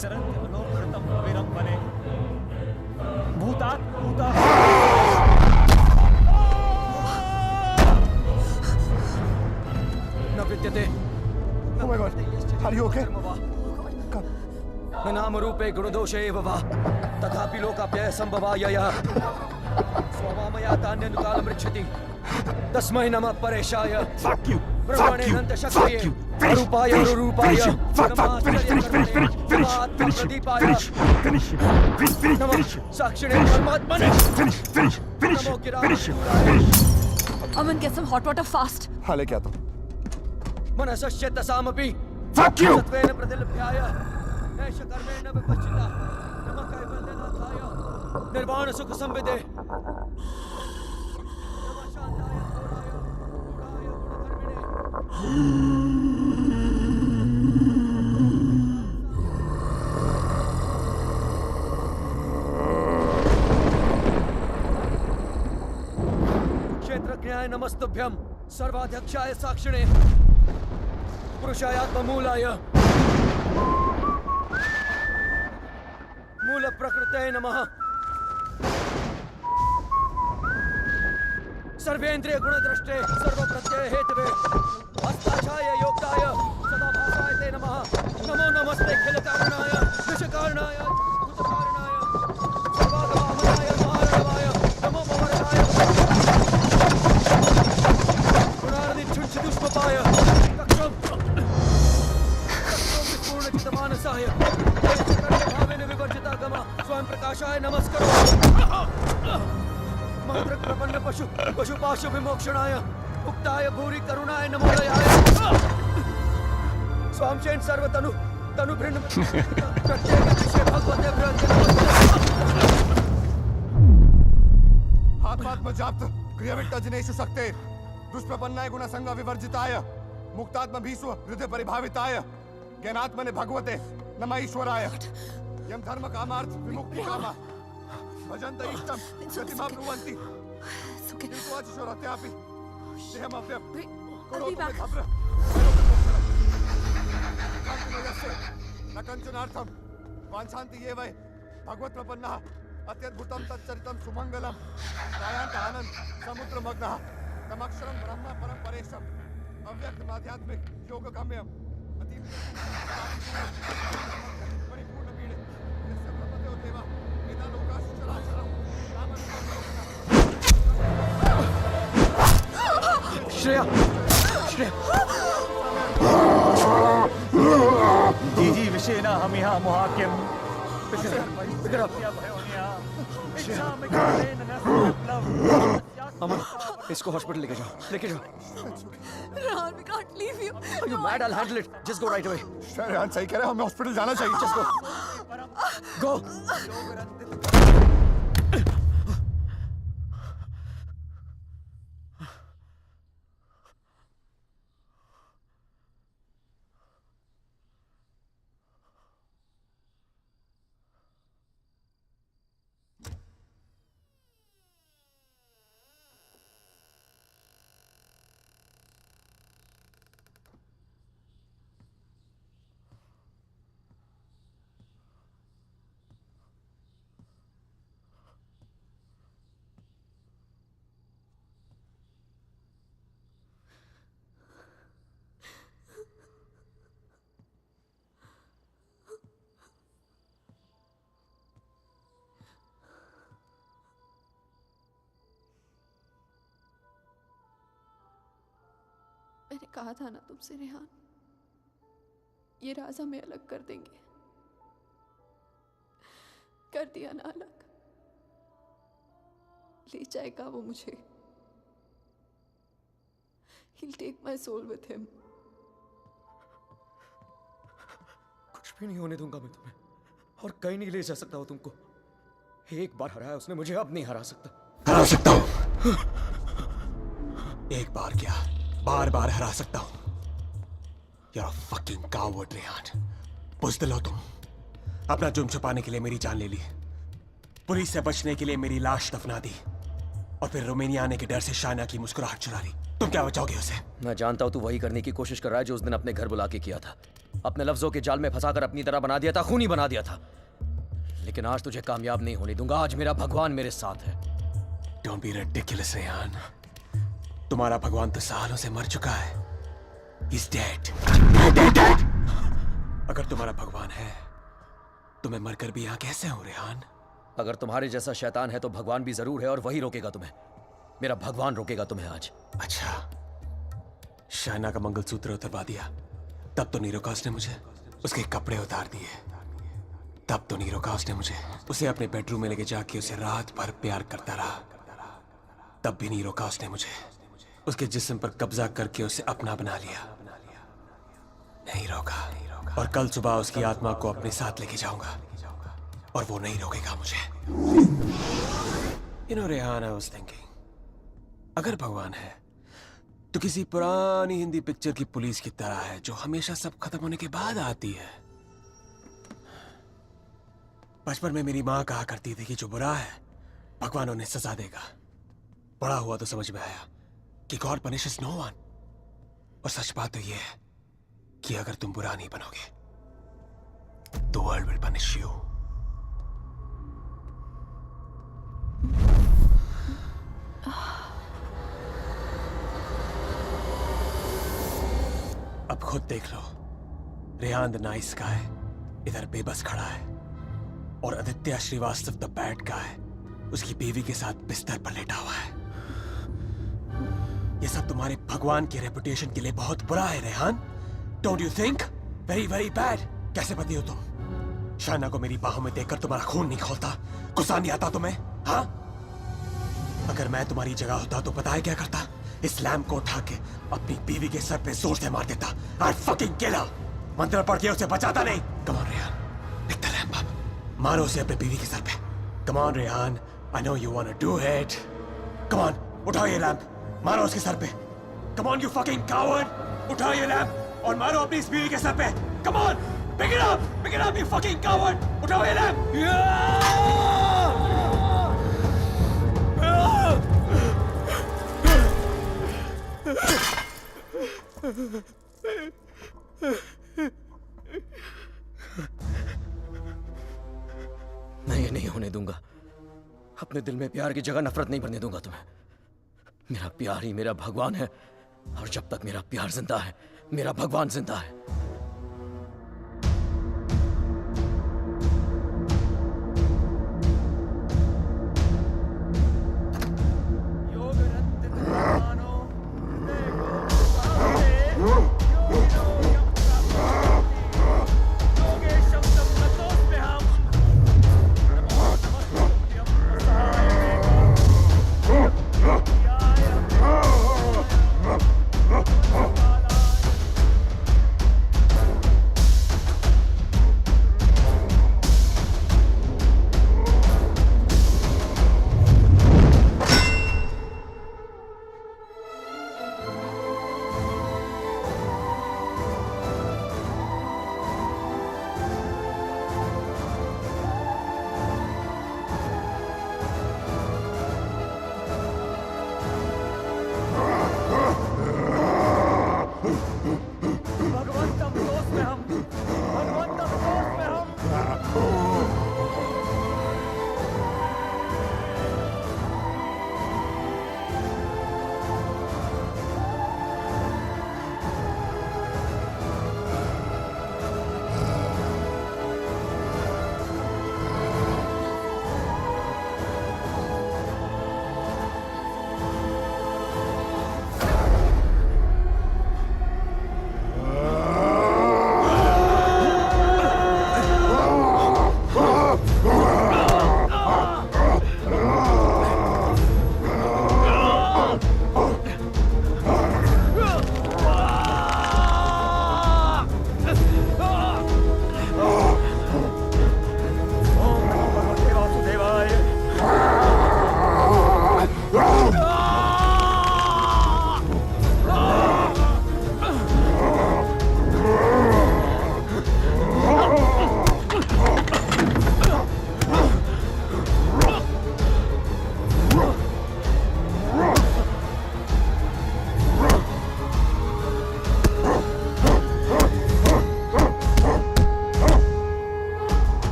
चरन्ति अलोकृतम् अविरं वने भूतात् भूता न विद्यते। Oh my God, are you okay? न नाम रूपे गुणदोषे एव वा तथापि लोकाप्यय संभवायया स्वभामया तान्यनुकालं रक्षति तस्मै नमः परेशाय ब्रह्मणेऽनन्त शक्तये अरूपाय अरूपाय नमः साक्षिणे परमात्मने नमो गिराय। Aman, get some hot water fast. हाँ लेके आता हूँ। मनसस्य तसामपि सत्त्वेन प्रतिलभ्याय एष कर्मेण विपश्चिता नमः कैवल्यनाथाय निर्वाण सुख संविदे नमः शान्ताय घोराय गुणधर्मिणे। क्षेत्रज्ञाय नमस्तुभ्यं सर्वाध्यक्षाय साक्षिणे पुरुषाय आत्ममूलाय मूल प्रकृते नमः सर्वेन्द्रिय गुणद्रष्टे सर्वप्रत्यय हेतवे अस्ताक्षाय योक्ताय सदाभासाय ते नमः नमो नमस्ते खिल कारणाय निष्कारणाय भूतकारणाय मंत्र प्रपन्न पशुपाशु विमोक्षणाय मुक्ताय भूरि करुणाय नमो दयाय स्वामचेन सर्वतनु तनु भृंड प्रत्येक विषय भगवते भ्रंते आत्मात्मजाप्त क्रियाविट्ट जनेषु शक्ते दुष्प्रपन्नाय गुणसंग विवर्जिताय मुक्तात्म भीष्व हृदय परिभाविताय ज्ञानात्मने भगवते नमः ईश्वराय यम धर्म कामार्थ विमुक्ति कामा भजन्त इष्टम गतिमा ब्रुवन्ति किन्तु अचिशोरत्यापि देहमप्यं करोतु मे भद्र न कंचनार्थम वाञ्छन्ति ये वै भगवत् प्रपन्नः अत्यद्भुतं तच्चरितं सुमंगलम दायान्त आनंद समुद्रमग्नः तमक्षरं ब्रह्म परम परेशम अव्यक्तम आध्यात्मिक योग गम्यम अतीत परिपूर्ण पीड़े यस्य ब्रह्मदेव देवा वेदा लोकाश्च चराचरं श्रेया जी विषेण हमिहा मोहाक्यम अमन, इसको हॉस्पिटल लेके जाओ। Rehan, we can't leave you. Are you mad? I'll handle it. Just go right away. Rehan सही कह रहे हैं, हमें हॉस्पिटल जाना चाहिए। Just go. Go. मैंने कहा था ना तुमसे रेहान, ये राज हमें अलग कर देंगे। कर दिया ना अलग। ले जाएगा वो मुझे। He'll take my soul with him. कुछ भी नहीं होने दूंगा मैं तुम्हें, और कहीं नहीं ले जा सकता हो तुमको। एक बार हराया उसने मुझे, अब नहीं हरा सकता। हरा सकता हूँ। एक बार क्या, बार बार हरा सकता हूं। You're a fucking coward, Rehan. बुज़दिल हो तुम। अपना जुर्म छुपाने के लिए मेरी जान ले ली, पुलिस से बचने के लिए मेरी लाश दफना दी, और फिर रोमानिया आने के डर से शायना की मुस्कुराहट चुरा ली। तुम क्या बचाओगे उसे? मैं जानता हूं तू वही करने की कोशिश कर रहा है जो उस दिन अपने घर बुला के किया था। अपने लफ्जों के जाल में फंसाकर अपनी तरह बना दिया था, खूनी बना दिया था। लेकिन आज तुझे कामयाब नहीं होने दूंगा। आज मेरा भगवान मेरे साथ है। Don't be ridiculous, Rehan. तुम्हारा भगवान तो सालों से मर चुका है। He's dead. Dead. अगर तुम्हारा भगवान है तो मैं मरकर भी यहाँ कैसे हूँ, रेहान? अगर तुम्हारे जैसा शैतान है तो भगवान भी जरूर है, और वही रोकेगा तुम्हें। मेरा भगवान रोकेगा तुम्हें आज। अच्छा, शायना का मंगलसूत्र उतरवा दिया, तब तो नहीं रोका उसने मुझे। उसके कपड़े उतार दिए, तब तो नहीं रोका उसने मुझे। उसे अपने बेडरूम में लेके जाके उसे रात भर प्यार करता रहा, तब भी नहीं रोका उसने मुझे। उसके जिस्म पर कब्जा करके उसे अपना बना लिया, नहीं रोका। और कल सुबह उसकी आत्मा को अपने साथ लेके जाऊंगा, और वो नहीं रोकेगा मुझे। You know, Rehan, I was thinking, अगर भगवान है तो किसी पुरानी हिंदी पिक्चर की पुलिस की तरह है, जो हमेशा सब खत्म होने के बाद आती है। बचपन में मेरी माँ कहा करती थी कि जो बुरा है भगवान उन्हें सजा देगा। बड़ा हुआ तो समझ में आया कि गॉड पनिशेस नो वन। और सच बात तो यह है कि अगर तुम बुरा नहीं बनोगे तो वर्ल्ड विल पनिश यू। अब खुद देख लो, रेहान द नाइस गाय इधर बेबस खड़ा है, और Aditya Srivastava the bad guy उसकी बीवी के साथ बिस्तर पर लेटा हुआ है। ये सब तुम्हारे भगवान की रेपुटेशन के लिए बहुत बुरा है, Rehan. Don't you think? Very very bad. कैसे पति हो तुम? शायना को मेरी बाहों में देखकर तुम्हारा खून नहीं खौलता? गुस्सा नहीं आता तुम्हें? हाँ? अगर मैं तुम्हारी जगह होता तो पता है क्या करता? इस लैम्प को उठा के अपनी बीवी के सर पे जोर से मार देता। I'd fucking kill her! मंत्र पढ़ के उसे बचाता नहीं। Come on, Rehan, pick the lamp up. मारो उसे अपने बीवी के सर पे। Come on, Rehan, I know you wanna do it. Come on, उठाओ ये लैम्प, मारो उसके सर पे। Come on, you fucking coward! उठाओ ये लैम्प और मारो अपनी इस बीवी के सर पे। Come on, pick it up, you fucking coward! उठाओ ये लैम्प। मैं ये नहीं होने दूंगा। अपने दिल में प्यार की जगह नफरत नहीं भरने दूंगा तुम्हें। मेरा प्यार ही मेरा भगवान है, और जब तक मेरा प्यार जिंदा है, मेरा भगवान जिंदा है।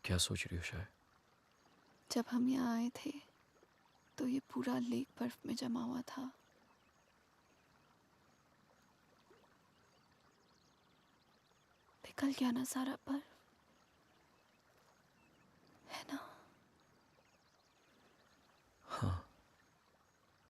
क्या सोच रही हो शायद? जब हम यहाँ आए थे तो ये पूरा लेक बर्फ में जमा हुआ था। पिघल गया ना सारा बर्फ।